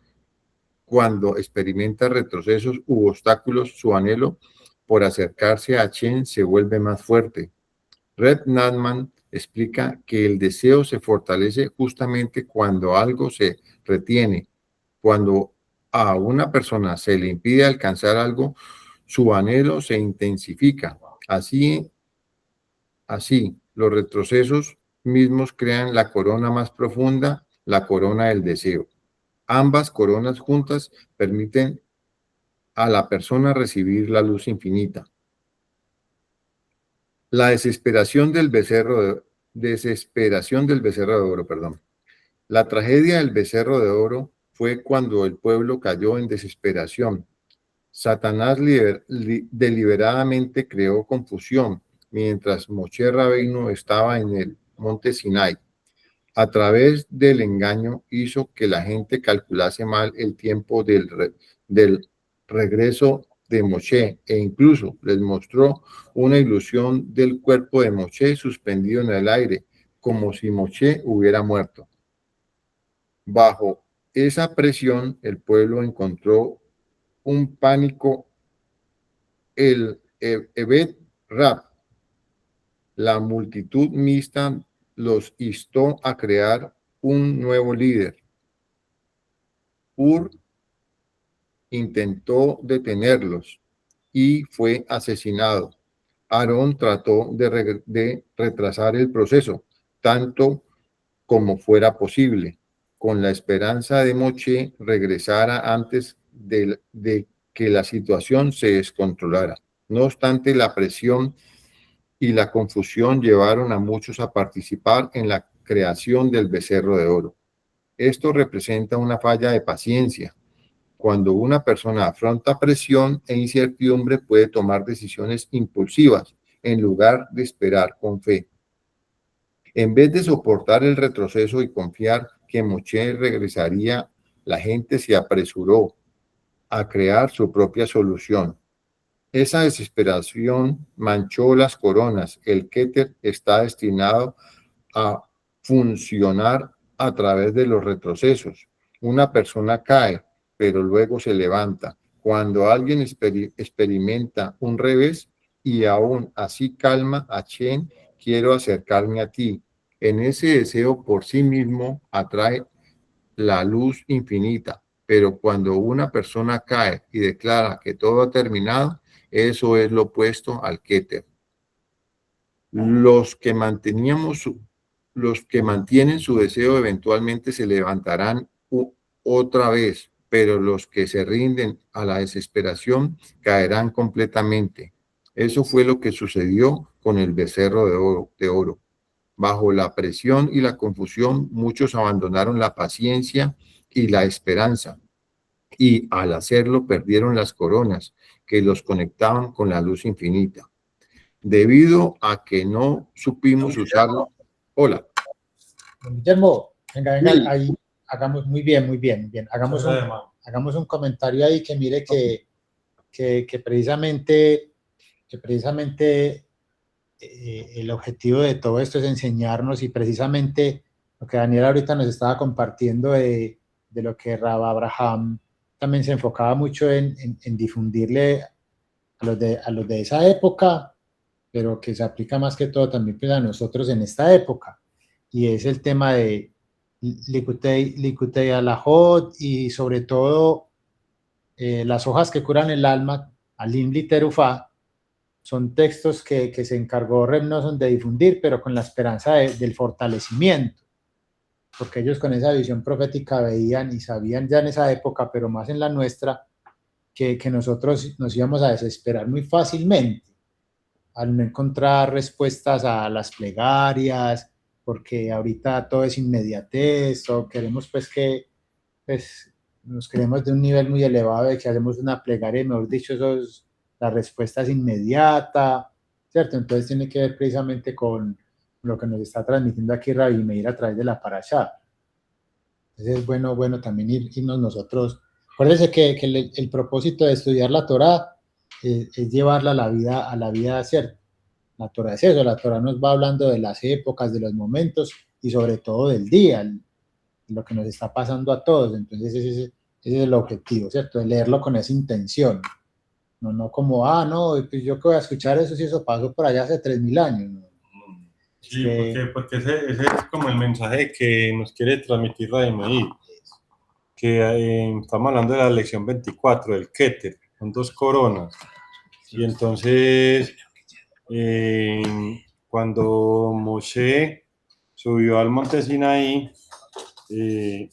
Speaker 2: cuando experimenta retrocesos u obstáculos, su anhelo por acercarse a Hashem se vuelve más fuerte. Reb Nachman explica que el deseo se fortalece justamente cuando algo se retiene. Cuando a una persona se le impide alcanzar algo, su anhelo se intensifica. Así, los retrocesos mismos crean la corona más profunda, la corona del deseo. Ambas coronas juntas permiten a la persona recibir la luz infinita. La desesperación del becerro de oro, perdón. La tragedia del becerro de oro fue cuando el pueblo cayó en desesperación. Satanás deliberadamente creó confusión mientras Moshe Rabbeinu estaba en el monte Sinai. A través del engaño hizo que la gente calculase mal el tiempo del regreso de Moshe e incluso les mostró una ilusión del cuerpo de Moshe suspendido en el aire, como si Moshe hubiera muerto. Bajo esa presión, el pueblo encontró un pánico. El Evet Rab, la multitud mixta, los instó a crear un nuevo líder. Ur intentó detenerlos y fue asesinado. Aarón trató de retrasar el proceso tanto como fuera posible, con la esperanza de Moshe regresara antes de que la situación se descontrolara. No obstante, la presión y la confusión llevaron a muchos a participar en la creación del becerro de oro. Esto representa una falla de paciencia. Cuando una persona afronta presión e incertidumbre, puede tomar decisiones impulsivas en lugar de esperar con fe. En vez de soportar el retroceso y confiar que Moshe regresaría, la gente se apresuró a crear su propia solución. Esa desesperación manchó las coronas. El Keter está destinado a funcionar a través de los retrocesos. Una persona cae, pero luego se levanta. Cuando alguien experimenta un revés y aún así calma, Hashem, quiero acercarme a ti. En ese deseo por sí mismo atrae la luz infinita. Pero cuando una persona cae y declara que todo ha terminado, eso es lo opuesto al Keter. Los que mantienen su deseo eventualmente se levantarán otra vez, pero los que se rinden a la desesperación caerán completamente. Eso fue lo que sucedió con el becerro de oro. Bajo la presión y la confusión, muchos abandonaron la paciencia y la esperanza, y al hacerlo perdieron las coronas que los conectaban con la luz infinita. Debido a que no supimos usarlo. Hola.
Speaker 3: Guillermo, venga,
Speaker 2: Sí.
Speaker 3: ahí hagamos muy bien. Hagamos un comentario ahí que mire que precisamente que precisamente el objetivo de todo esto es enseñarnos, y precisamente lo que Daniel ahorita nos estaba compartiendo de lo que Rab Abraham también se enfocaba mucho en difundirle a los de esa época, pero que se aplica más que todo también pues, a nosotros en esta época, y es el tema de Likutei Alajot, y sobre todo las hojas que curan el alma, Alim Literufá. Son textos que se encargó Reb Nosson de difundir, pero con la esperanza del fortalecimiento, porque ellos con esa visión profética veían y sabían ya en esa época, pero más en la nuestra, que nosotros nos íbamos a desesperar muy fácilmente al no encontrar respuestas a las plegarias, porque ahorita todo es inmediatez, o queremos pues que pues, nos creemos de un nivel muy elevado de que hacemos una plegaria y mejor dicho, la respuesta es inmediata, ¿cierto? Entonces tiene que ver precisamente con lo que nos está transmitiendo aquí Rabbi Meir a través de la Parashá. Entonces es bueno también irnos nosotros. Acuérdense que el propósito de estudiar la Torá es llevarla a la vida, ¿cierto? La Torá es eso, la Torá nos va hablando de las épocas, de los momentos y sobre todo del día, lo que nos está pasando a todos. Entonces ese es el objetivo, ¿cierto? De leerlo con esa intención. No como, no, pues yo que voy a escuchar eso si eso pasó por allá hace 3000 años. ¿No?
Speaker 1: Sí, porque ese es como el mensaje que nos quiere transmitir Rabbi Meir, que estamos hablando de la lección 24, del Keter, con 2 coronas. Y entonces, cuando Moshe subió al monte Sinaí, el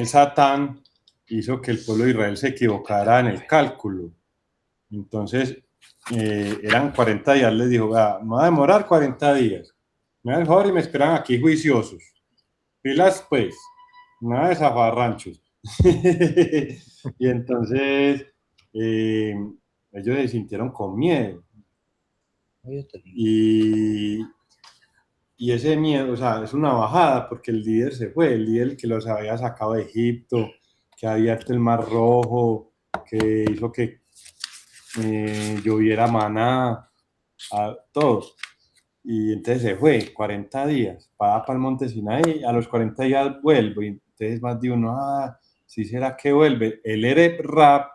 Speaker 1: Satán hizo que el pueblo de Israel se equivocara en el cálculo. Entonces, eran 40 días, les dijo, me va a demorar 40 días. Me dan el favor y me esperan aquí juiciosos. Pilas, pues, nada de zafarranchos. Y entonces, ellos se sintieron con miedo. Y ese miedo, o sea, es una bajada porque el líder se fue, el líder que los había sacado de Egipto, que había abierto el Mar Rojo, que hizo que lloviera maná, a todos. Y entonces se fue 40 días, para el monte Sinaí, a los 40 días vuelve, y entonces más de uno, ¿sí será que vuelve? El Ereb Rab,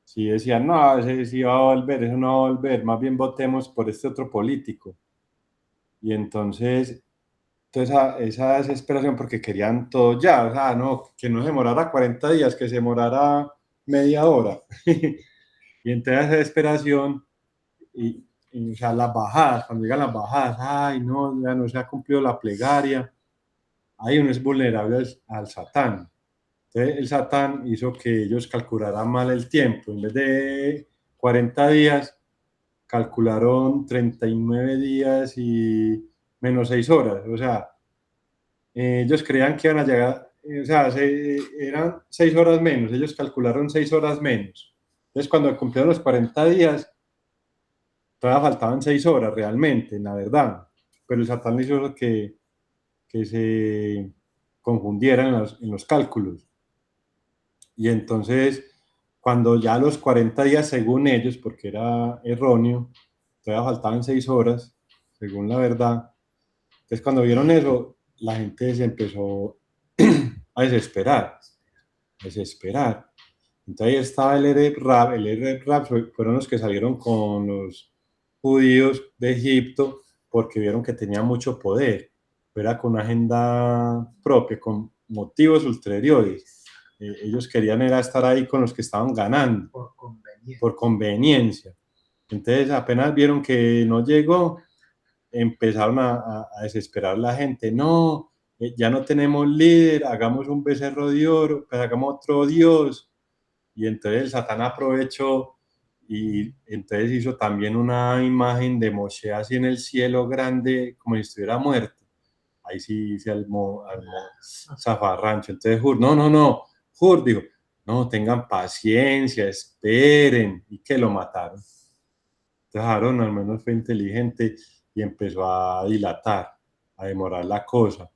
Speaker 1: sí decía, no, ese sí va a volver, eso no va a volver, más bien votemos por este otro político. Y entonces, esa desesperación, porque querían todo ya, o sea, no, que no se demorara 40 días, que se demorara media hora. Y entonces esa desesperación, y, o sea, las bajadas, cuando llegan las bajadas, no, ya no se ha cumplido la plegaria, ahí uno es vulnerable al Satán. Entonces el Satán hizo que ellos calcularan mal el tiempo, en vez de 40 días, calcularon 39 días y menos 6 horas, o sea, ellos creían que iban a llegar, o sea, eran 6 horas menos, ellos calcularon 6 horas menos. Entonces cuando cumplieron los 40 días, todavía faltaban 6 horas realmente, la verdad, pero el Satán hizo que se confundieran en los cálculos. Y entonces, cuando ya los 40 días, según ellos, porque era erróneo, todavía faltaban 6 horas, según la verdad, entonces cuando vieron eso, la gente se empezó a desesperar. Entonces ahí estaba el Ereb Rab fueron los que salieron con los judíos de Egipto porque vieron que tenía mucho poder, era con una agenda propia, con motivos ulteriores. Ellos querían era estar ahí con los que estaban ganando, por conveniencia. Entonces apenas vieron que no llegó, empezaron a desesperar la gente. No, ya no tenemos líder, hagamos un becerro de oro, pues hagamos otro dios. Y entonces el Satán aprovechó y entonces hizo también una imagen de Moshe así en el cielo grande, como si estuviera muerto. Ahí sí se armó zafarrancho. Entonces Hur, no, Hur dijo, no, tengan paciencia, esperen, y que lo mataron. Entonces Aarón al menos fue inteligente y empezó a dilatar, a demorar la cosa.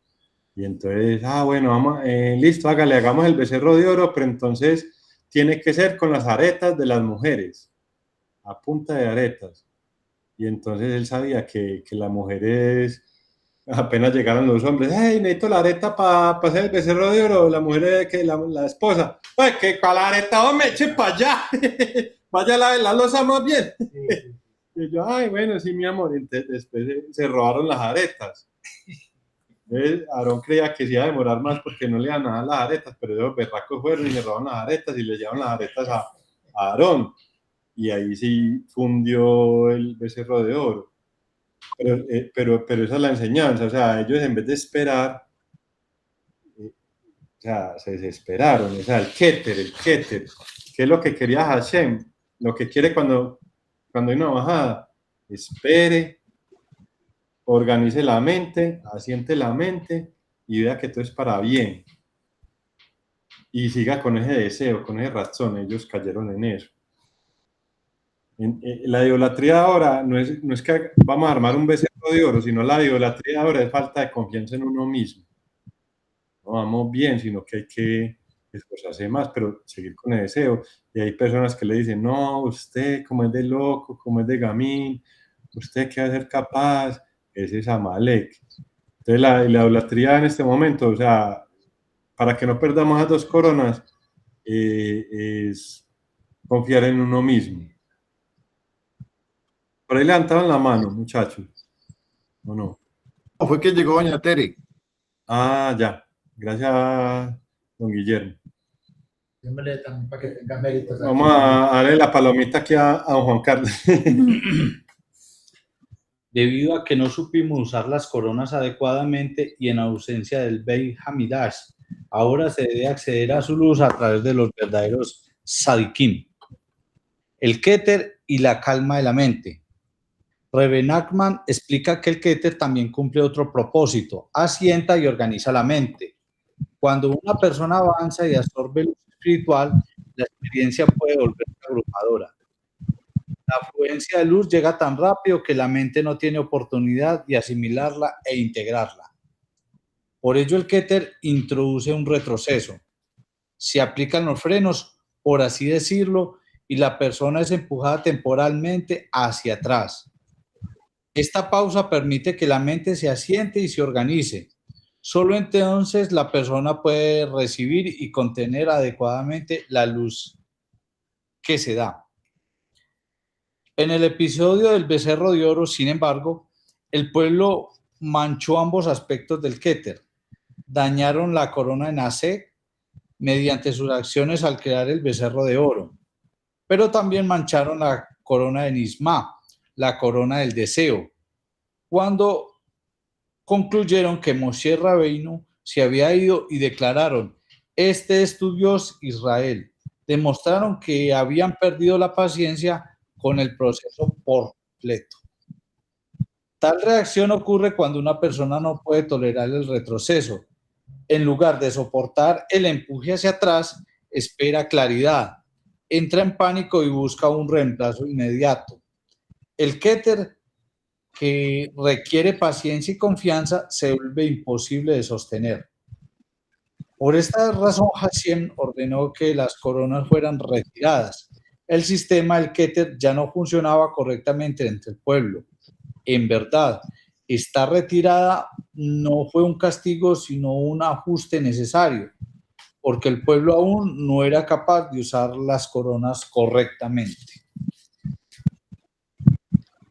Speaker 1: Y entonces, bueno, vamos, listo, hágale, hagamos el becerro de oro, pero entonces tiene que ser con las aretas de las mujeres. a punta de aretas. Y entonces él sabía que las mujeres, apenas llegaron los hombres, hey, necesito la areta para hacer el becerro de oro, la mujer, que la esposa, pues que para la areta, hombre, eche para allá, vaya a lavar la loza más bien. Y yo, ay, bueno, sí, mi amor. Entonces, después se robaron las aretas. Entonces, Aarón creía que se iba a demorar más porque no le iban a dar las aretas, pero esos berracos fueron y le robaron las aretas y le llevaron las aretas a Aarón. Y ahí sí fundió el becerro de oro. Pero esa es la enseñanza, o sea, ellos en vez de esperar, o sea, se desesperaron, o sea, el Keter, ¿qué es lo que quería Hashem? Lo que quiere cuando hay una bajada, espere, organice la mente, asiente la mente y vea que todo es para bien. Y siga con ese deseo, con ese razón, ellos cayeron en eso. La idolatría ahora no es que vamos a armar un becerro de oro, sino la idolatría ahora es falta de confianza en uno mismo. No vamos bien, sino que hay que esforzarse más, pero seguir con el deseo. Y hay personas que le dicen, no, usted como es de loco, como es de gamín, usted qué va a ser capaz, ese es Amalek. Entonces la idolatría en este momento, o sea, para que no perdamos las 2 coronas, es confiar en uno mismo. Por ahí levantaron la mano, muchachos. ¿O no?
Speaker 2: ¿Cómo fue que llegó doña Tere?
Speaker 1: Ah, ya. Gracias, don Guillermo.
Speaker 3: Démosle también para que tenga méritos.
Speaker 1: Vamos a darle la palomita aquí a don Juan Carlos.
Speaker 4: Debido a que no supimos usar las coronas adecuadamente y en ausencia del Beit Hamidash, ahora se debe acceder a su luz a través de los verdaderos Sadikim. El Keter y la calma de la mente. Rebe Nachman explica que el Keter también cumple otro propósito, asienta y organiza la mente. Cuando una persona avanza y absorbe luz espiritual, la experiencia puede volverse abrumadora. La afluencia de luz llega tan rápido que la mente no tiene oportunidad de asimilarla e integrarla. Por ello el Keter introduce un retroceso. Se aplican los frenos, por así decirlo, y la persona es empujada temporalmente hacia atrás. Esta pausa permite que la mente se asiente y se organice. Solo entonces la persona puede recibir y contener adecuadamente la luz que se da. En el episodio del becerro de oro, sin embargo, el pueblo manchó ambos aspectos del Keter. Dañaron la corona de Nasek mediante sus acciones al crear el becerro de oro, pero también mancharon la corona de Nisma, la corona del deseo, cuando concluyeron que Moshe Rabbeinu se había ido y declararon: este es tu Dios, Israel. Demostraron que habían perdido la paciencia con el proceso por completo. Tal reacción ocurre cuando una persona no puede tolerar el retroceso. En lugar de soportar el empuje hacia atrás, espera claridad, entra en pánico y busca un reemplazo inmediato. El Keter, que requiere paciencia y confianza, se vuelve imposible de sostener. Por esta razón, Hashem ordenó que las coronas fueran retiradas. El sistema del Keter ya no funcionaba correctamente entre el pueblo. En verdad, esta retirada no fue un castigo, sino un ajuste necesario, porque el pueblo aún no era capaz de usar las coronas correctamente.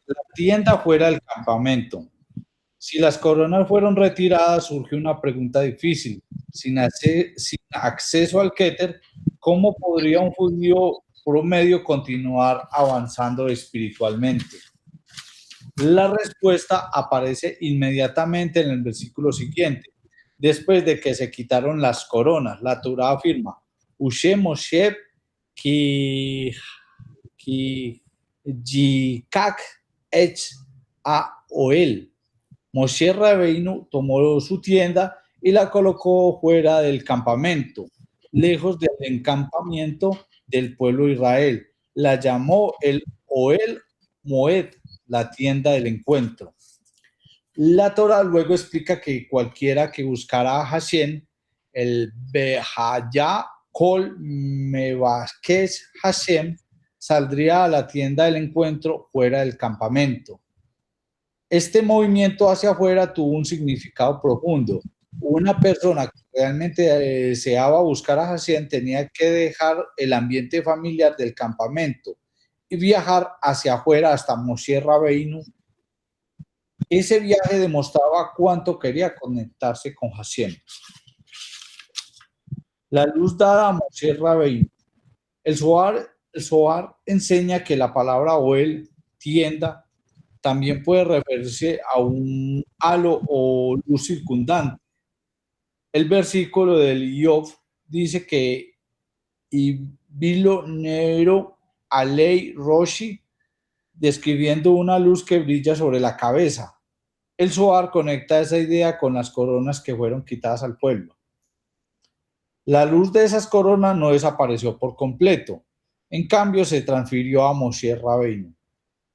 Speaker 4: La tienda fuera del campamento. Si las coronas fueron retiradas, surge una pregunta difícil. Sin acceso al Keter, ¿cómo podría un judío promedio continuar avanzando espiritualmente? La respuesta aparece inmediatamente en el versículo siguiente. Después de que se quitaron las coronas, la Torá afirma: Ushe Moshe ki jikak et a oel. Moshe Rabbeinu tomó su tienda y la colocó fuera del campamento, lejos del encampamiento del pueblo de Israel. La llamó el Oel Moed, la tienda del encuentro. La Torah luego explica que cualquiera que buscara a Hashem, el Behaya Kol Mevakesh Hashem, saldría a la tienda del encuentro fuera del campamento. Este movimiento hacia afuera tuvo un significado profundo. Una persona que realmente deseaba buscar a Hashem tenía que dejar el ambiente familiar del campamento y viajar hacia afuera hasta Moshe Rabbeinu. Ese viaje demostraba cuánto quería conectarse con Hashem. La luz dada a Moshe Rabbeinu. El Zohar enseña que la palabra Oel, tienda, también puede referirse a un halo o luz circundante. El versículo del Iov dice que Ibilo Nero Alei Roshi, describiendo una luz que brilla sobre la cabeza. El Zohar conecta esa idea con las coronas que fueron quitadas al pueblo. La luz de esas coronas no desapareció por completo. En cambio, se transfirió a Moshe Rabbeinu.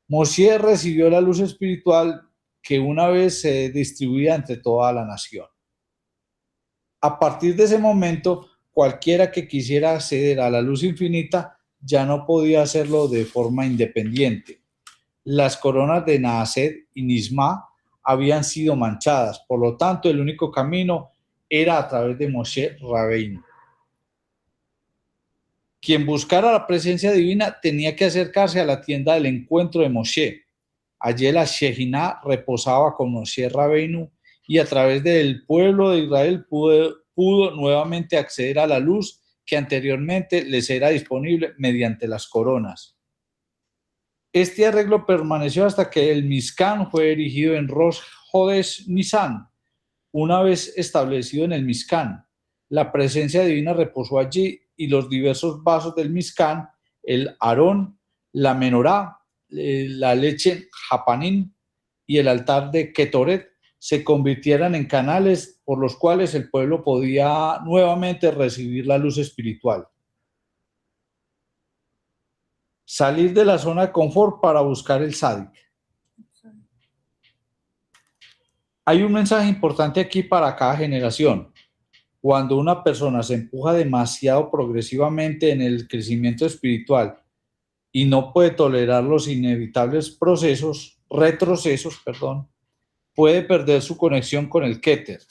Speaker 4: Moshe recibió la luz espiritual que una vez se distribuía entre toda la nación. A partir de ese momento, cualquiera que quisiera acceder a la luz infinita ya no podía hacerlo de forma independiente. Las coronas de Naaset y Nisma habían sido manchadas, por lo tanto, el único camino era a través de Moshe Rabbeinu. Quien buscara la presencia divina tenía que acercarse a la tienda del encuentro de Moshe. Allí la Shejiná reposaba con Moshe Rabbeinu y a través del pueblo de Israel pudo nuevamente acceder a la luz que anteriormente les era disponible mediante las coronas. Este arreglo permaneció hasta que el Mishkan fue erigido en Rosh Hodesh Nisan. Una vez establecido en el Mishkan, la presencia divina reposó allí y los diversos vasos del Mishkan, el Aarón, la menorá, la leche Japanín y el altar de Ketoret se convirtieran en canales por los cuales el pueblo podía nuevamente recibir la luz espiritual. Salir de la zona de confort para buscar el Sadik. Hay un mensaje importante aquí para cada generación. Cuando una persona se empuja demasiado progresivamente en el crecimiento espiritual y no puede tolerar los inevitables retrocesos, puede perder su conexión con el Keter.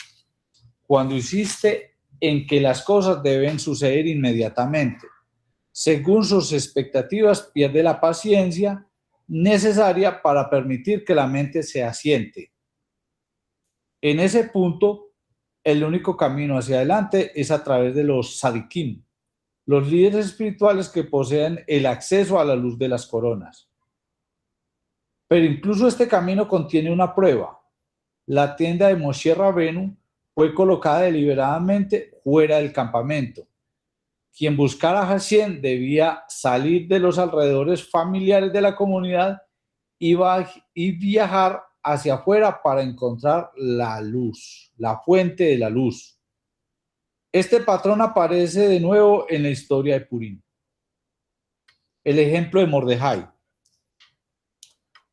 Speaker 4: Cuando insiste en que las cosas deben suceder inmediatamente, según sus expectativas, pierde la paciencia necesaria para permitir que la mente se asiente. En ese punto, el único camino hacia adelante es a través de los Sadikim, los líderes espirituales que poseen el acceso a la luz de las coronas. Pero incluso este camino contiene una prueba. La tienda de Moshe Rabbeinu fue colocada deliberadamente fuera del campamento. Quien buscara a Hashem debía salir de los alrededores familiares de la comunidad y viajar hacia afuera para encontrar la luz, la fuente de la luz. Este patrón aparece de nuevo en la historia de Purim. El ejemplo de Mordejai.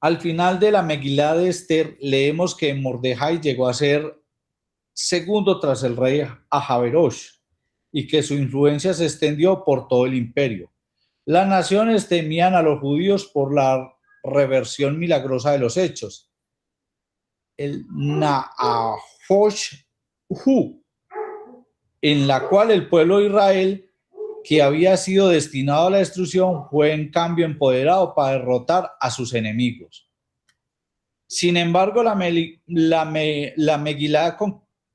Speaker 4: Al final de la Megilá de Esther leemos que Mordejai llegó a ser segundo tras el rey Ahaverosh y que su influencia se extendió por todo el imperio. Las naciones temían a los judíos por la reversión milagrosa de los hechos. El Nahash, en la cual el pueblo de Israel, que había sido destinado a la destrucción, fue en cambio empoderado para derrotar a sus enemigos. Sin embargo, la Megilá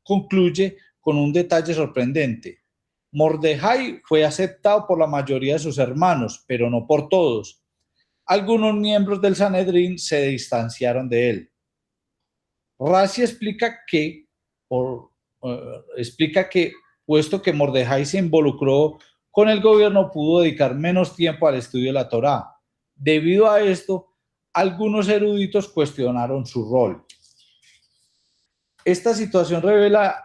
Speaker 4: concluye con un detalle sorprendente. Mordejai fue aceptado por la mayoría de sus hermanos, pero no por todos. Algunos miembros del Sanedrín se distanciaron de él. Rashi explica que, puesto que Mordejai se involucró con el gobierno, pudo dedicar menos tiempo al estudio de la Torá. Debido a esto, algunos eruditos cuestionaron su rol. Esta situación revela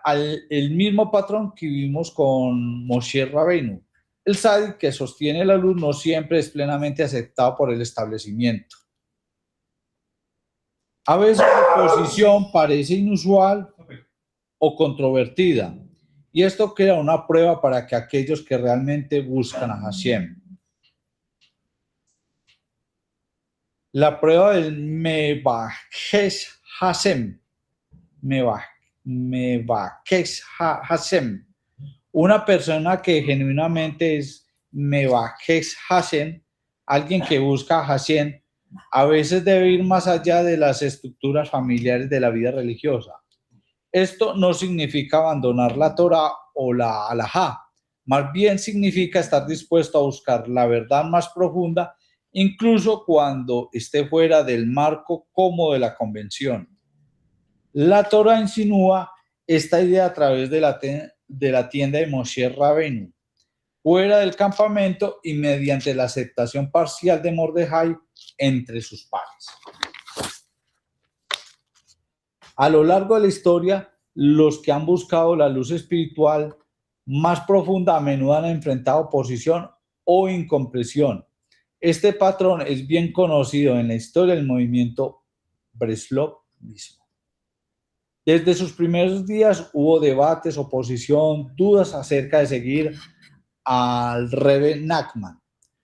Speaker 4: el mismo patrón que vimos con Moshe Rabbeinu. El Sadik que sostiene la luz no siempre es plenamente aceptado por el establecimiento. A veces su posición parece inusual o controvertida, y esto crea una prueba para que aquellos que realmente buscan a Hashem. La prueba del Mevakesh Hashem. Mevakesh Hashem. Una persona que genuinamente es Mevakesh Hashem, alguien que busca a Hashem, a veces debe ir más allá de las estructuras familiares de la vida religiosa. Esto no significa abandonar la Torah o la halajá, más bien significa estar dispuesto a buscar la verdad más profunda, incluso cuando esté fuera del marco cómodo de la convención. La Torah insinúa esta idea a través de la tienda de Moshe Rabbeinu, fuera del campamento y mediante la aceptación parcial de Mordejai entre sus pares. A lo largo de la historia, los que han buscado la luz espiritual más profunda a menudo han enfrentado oposición o incomprensión. Este patrón es bien conocido en la historia del movimiento Breslov mismo. Desde sus primeros días hubo debates, oposición, dudas acerca de seguir al Rebbe Nachman.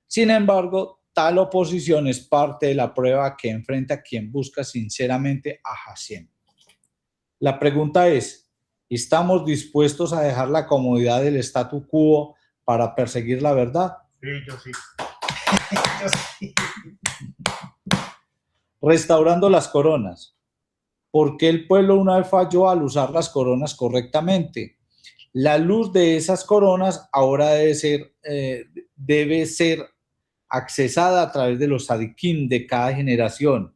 Speaker 4: Sin embargo, tal oposición es parte de la prueba que enfrenta quien busca sinceramente a Hashem. La pregunta es, ¿estamos dispuestos a dejar la comodidad del statu quo para perseguir la verdad?
Speaker 3: Sí, yo sí.
Speaker 4: Restaurando las coronas. ¿Por qué el pueblo una vez falló al usar las coronas correctamente? La luz de esas coronas ahora debe ser accesada a través de los tzadikim de cada generación.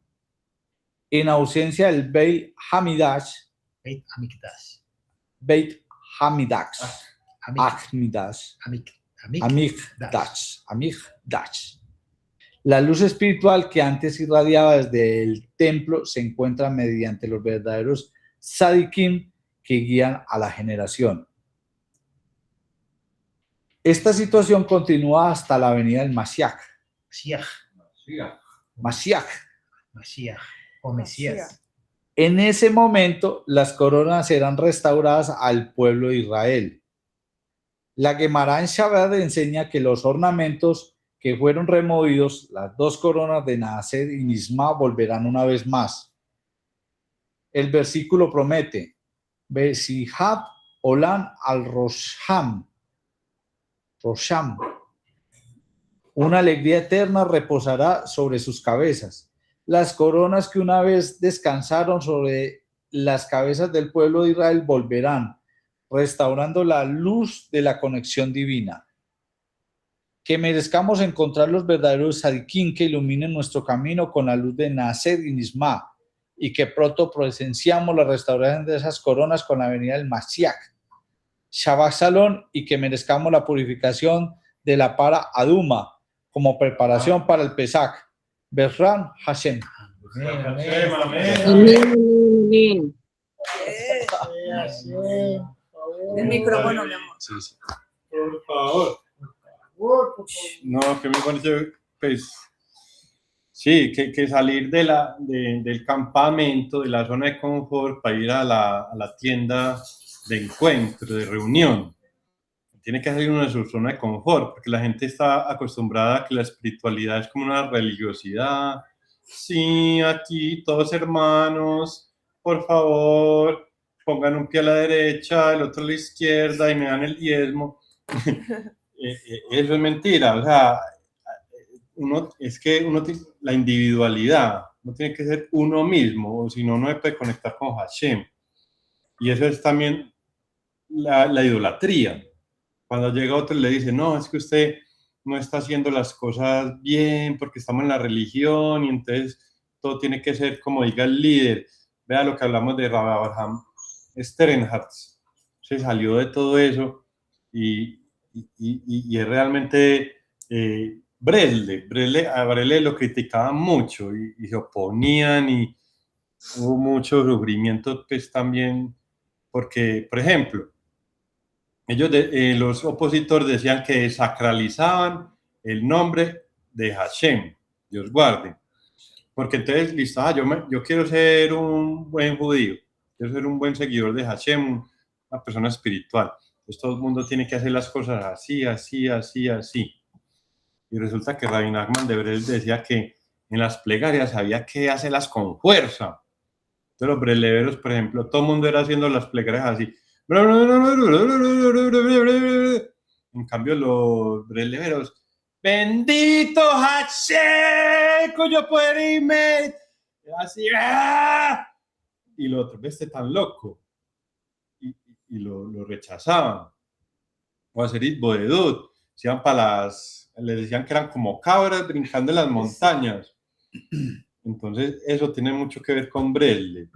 Speaker 4: En ausencia del Beit Hamidash, Beit Hamidash, Amigdash. La luz espiritual que antes irradiaba desde el templo se encuentra mediante los verdaderos tzadikim que guían a la generación. Esta situación continúa hasta la venida del Mashiach.
Speaker 3: Mashiach o Mesías.
Speaker 4: En ese momento, las coronas serán restauradas al pueblo de Israel. La Gemara en Shabbat enseña que los ornamentos que fueron removidos, las dos coronas de Naased y Nisma, volverán una vez más. El versículo promete, Besihab Olam al Rosham. Una alegría eterna reposará sobre sus cabezas. Las coronas que una vez descansaron sobre las cabezas del pueblo de Israel volverán, restaurando la luz de la conexión divina. Que merezcamos encontrar los verdaderos tzadikim que iluminen nuestro camino con la luz de Naased y Nisma, y que pronto presenciamos la restauración de esas coronas con la venida del Mashiach. Shabbat Shalom, y que merezcamos la purificación de la para Aduma como preparación para el Pesach. Berran Hashem.
Speaker 5: Amén. El micrófono, mi amor.
Speaker 1: Sí. Por favor. No, que me parece, pues, sí, que salir del campamento, de la zona de confort, para ir a la tienda de encuentro, de reunión. Tiene que salir uno de su zona de confort, porque la gente está acostumbrada a que la espiritualidad es como una religiosidad. Sí, aquí todos hermanos, por favor, pongan un pie a la derecha, el otro a la izquierda y me dan el diezmo. Eso es mentira, o sea, la individualidad, uno tiene que ser uno mismo, o si no, no se puede conectar con Hashem. Y eso es también la idolatría. Cuando llega otro y le dice, no, es que usted no está haciendo las cosas bien porque estamos en la religión y entonces todo tiene que ser como diga el líder. Vea lo que hablamos de Rabbi Abraham Sternhardt. Se salió de todo eso y es realmente a Bresle lo criticaban mucho y se oponían y hubo mucho sufrimiento pues también porque, por ejemplo, ellos, los opositores decían que desacralizaban el nombre de Hashem, Dios guarde, porque entonces, listo, yo quiero ser un buen judío, quiero ser un buen seguidor de Hashem, una persona espiritual, entonces todo el mundo tiene que hacer las cosas así, así, así, así, y resulta que Rabbi Nachman de Breslev decía que en las plegarias había que hacerlas con fuerza. Entonces los breleveros, por ejemplo, todo el mundo era haciendo las plegarias así. En cambio los breleveros, bendito Hashem, cuyo poder irme, así, ¡ah! Y los otros, este tan loco, y lo rechazaban. O hacer Itbodedut, se iban para les decían que eran como cabras brincando en las montañas. Entonces eso tiene mucho que ver con Breslev,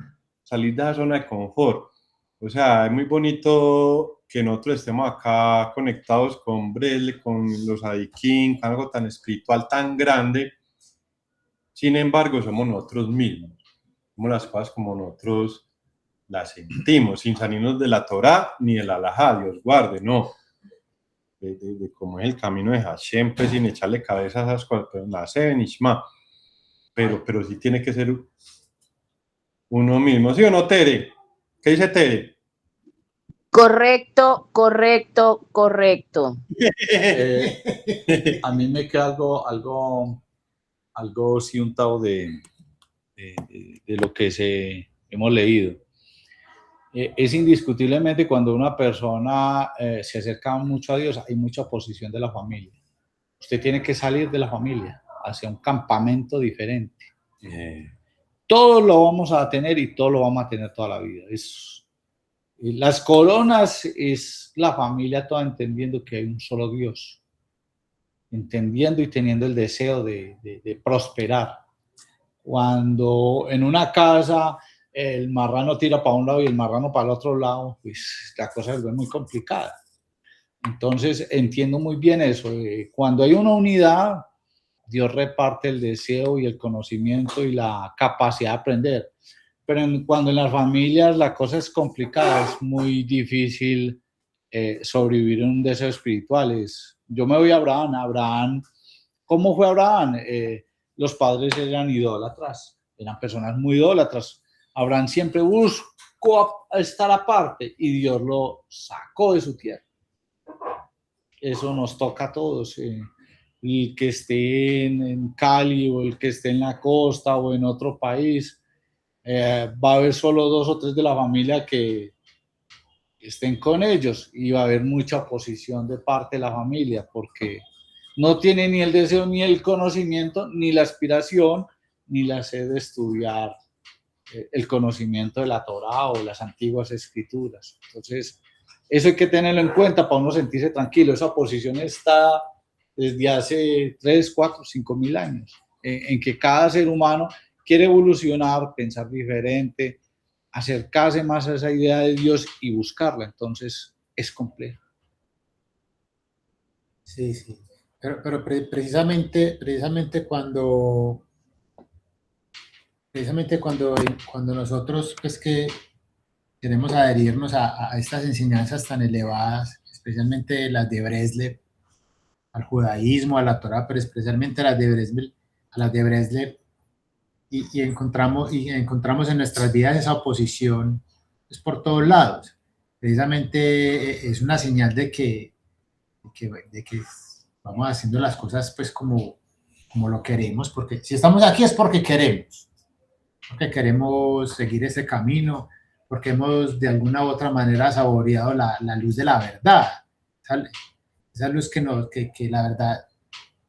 Speaker 1: salir de la zona de confort. O sea, es muy bonito que nosotros estemos acá conectados con Breslev, con los Adikim, con algo tan espiritual, tan grande. Sin embargo, somos nosotros mismos. Somos las cosas como nosotros las sentimos, sin salirnos de la Torá ni de la Alajá, Dios guarde, no. De cómo es el camino de Hashem, pues sin echarle cabeza a esas cosas, pero la Seven Ishma. Pero sí tiene que ser uno mismo, ¿sí o no, Tere? ¿Qué dice Tere?
Speaker 5: Correcto, correcto, correcto.
Speaker 4: A mí me queda algo sí untado de lo que hemos leído. Es indiscutiblemente cuando una persona se acerca mucho a Dios, hay mucha oposición de la familia. Usted tiene que salir de la familia hacia un campamento diferente. Todo lo vamos a tener y todo lo vamos a tener toda la vida. Las coronas es la familia toda entendiendo que hay un solo Dios, entendiendo y teniendo el deseo de prosperar. Cuando en una casa el marrano tira para un lado y el marrano para el otro lado, pues la cosa es muy complicada. Entonces entiendo muy bien eso. Cuando hay una unidad, Dios reparte el deseo y el conocimiento y la capacidad de aprender. Pero cuando en las familias la cosa es complicada, es muy difícil sobrevivir en un deseo espiritual. Yo me voy a Abraham. Abraham, ¿cómo fue Abraham? Los padres eran idólatras, eran personas muy idólatras. Abraham siempre buscó estar aparte y Dios lo sacó de su tierra. Eso nos toca a todos. El que esté en Cali o el que esté en la costa o en otro país, va a haber solo 2 o 3 de la familia que estén con ellos y va a haber mucha oposición de parte de la familia porque no tiene ni el deseo, ni el conocimiento, ni la aspiración, ni la sed de estudiar el conocimiento de la Torá o las antiguas escrituras. Entonces, eso hay que tenerlo en cuenta para uno sentirse tranquilo. Esa oposición está desde hace 3, 4, 5 mil años, en que cada ser humano quiere evolucionar, pensar diferente, acercarse más a esa idea de Dios y buscarla. Entonces, es complejo.
Speaker 3: Sí, sí. Pero precisamente cuando nosotros pues que queremos adherirnos a estas enseñanzas tan elevadas, especialmente las de Breslev, al judaísmo, a la Torá, pero especialmente a las de Breslev, y encontramos en nuestras vidas esa oposición pues, por todos lados. Precisamente es una señal de que vamos haciendo las cosas pues como lo queremos, porque si estamos aquí es porque queremos seguir ese camino, porque hemos de alguna u otra manera saboreado la luz de la verdad, esa luz que la verdad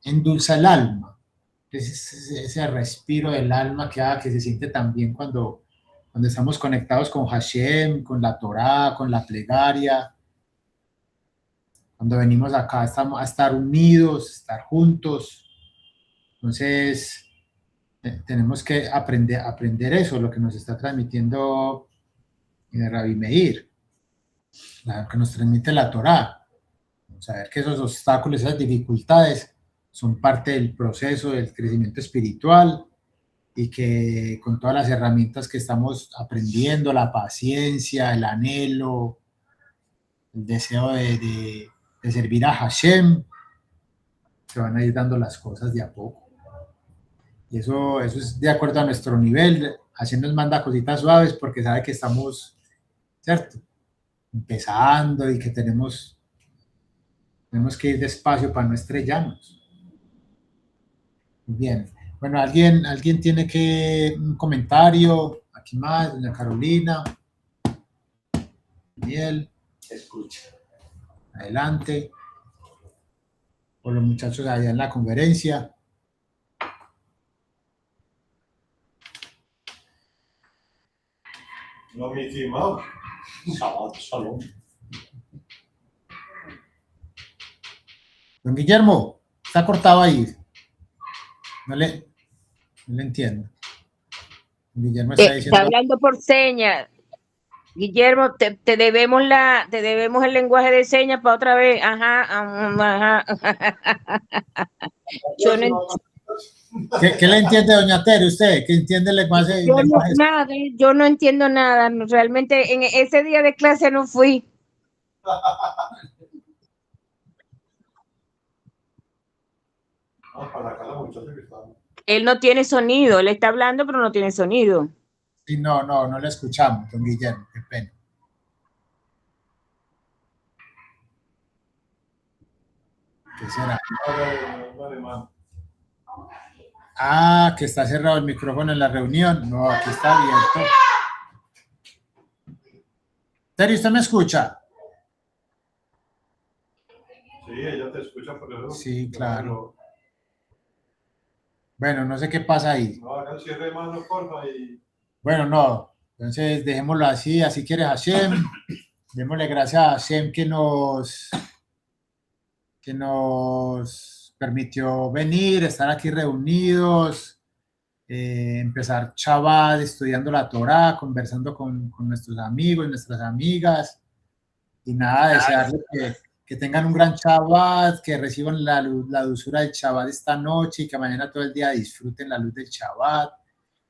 Speaker 3: endulza el alma, ese respiro del alma que se siente tan bien cuando estamos conectados con Hashem, con la Torá, con la plegaria. Cuando venimos acá a estar unidos, estar juntos. Entonces, tenemos que aprender eso, lo que nos está transmitiendo Rabbi Meir, que nos transmite la Torá. Saber que esos obstáculos, esas dificultades son parte del proceso del crecimiento espiritual y que con todas las herramientas que estamos aprendiendo, la paciencia, el anhelo, el deseo de servir a Hashem, se van a ir dando las cosas de a poco. Y eso es de acuerdo a nuestro nivel. Hashem nos manda cositas suaves porque sabe que estamos, ¿cierto?, empezando y que tenemos que ir despacio para no estrellarnos. Bien, Bueno, ¿alguien tiene un comentario? Aquí más, doña Carolina. Daniel.
Speaker 4: Escucha.
Speaker 3: Adelante. Por los muchachos allá en la conferencia.
Speaker 1: No, Mickey Mouse.
Speaker 4: Shabbat Shalom.
Speaker 3: Don Guillermo, está cortado ahí. No le entiendo. Don Guillermo está diciendo.
Speaker 5: Está hablando por señas. Guillermo, te debemos el lenguaje de señas para otra vez. Ajá. Yo no,
Speaker 3: ¿Qué le entiende, doña Tere, usted? ¿Qué entiende el lenguaje?
Speaker 5: yo no entiendo nada. Realmente en ese día de clase no fui.
Speaker 1: Para acá la muchacha que está.
Speaker 5: Él no tiene sonido. Él está hablando, pero no tiene sonido.
Speaker 3: Sí, no le escuchamos, don Guillermo, qué pena. ¿Qué será? Ah, que está cerrado el micrófono en la reunión. No, aquí está abierto. Terry, ¿usted me escucha?
Speaker 1: Sí, ella te escucha por eso.
Speaker 3: Sí, claro. Bueno, no sé qué pasa ahí.
Speaker 1: No, haga el cierre de mano, porfa, y...
Speaker 3: Bueno, no. Entonces, dejémoslo así quiere Hashem. Démosle gracias a Hashem que nos permitió venir, estar aquí reunidos, empezar Shabbat estudiando la Torá, conversando con nuestros amigos, nuestras amigas, y nada, desearles que tengan un gran Shabbat, que reciban la dulzura del Shabbat esta noche y que mañana todo el día disfruten la luz del Shabbat,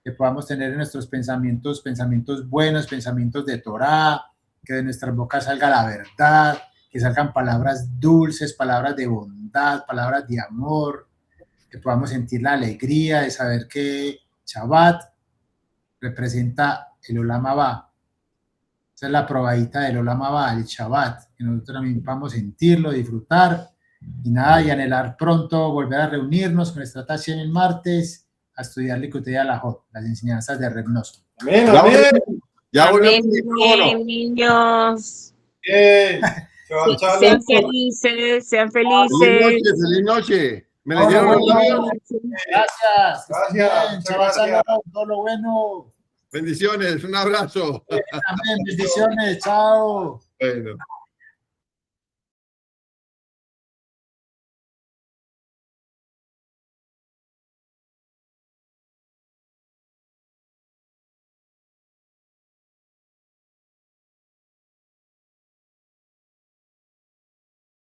Speaker 3: que podamos tener en nuestros pensamientos buenos, pensamientos de Torá, que de nuestras bocas salga la verdad, que salgan palabras dulces, palabras de bondad, palabras de amor, que podamos sentir la alegría de saber que Shabbat representa el Olam Abba. Esa es la probadita del Olam Abba, el Shabbat, que nosotros también podamos sentirlo, disfrutar, y nada, y anhelar pronto volver a reunirnos con nuestra Tasha en el martes a estudiar Likutei Halachot, las enseñanzas de Reb Nosson.
Speaker 1: Amén,
Speaker 2: amén. Ya
Speaker 5: Amén,
Speaker 2: volvemos.
Speaker 5: niños.
Speaker 1: Bien.
Speaker 5: Sean felices, sean felices.
Speaker 2: Feliz noche. Me
Speaker 3: Todo
Speaker 2: leyeron
Speaker 3: lo
Speaker 2: los labios.
Speaker 3: bueno. Gracias.
Speaker 1: Gracias.
Speaker 3: Bien, Shabbat Shalom, todo lo bueno.
Speaker 2: Bendiciones, un abrazo.
Speaker 3: Amén, bendiciones, chao.
Speaker 2: Bueno.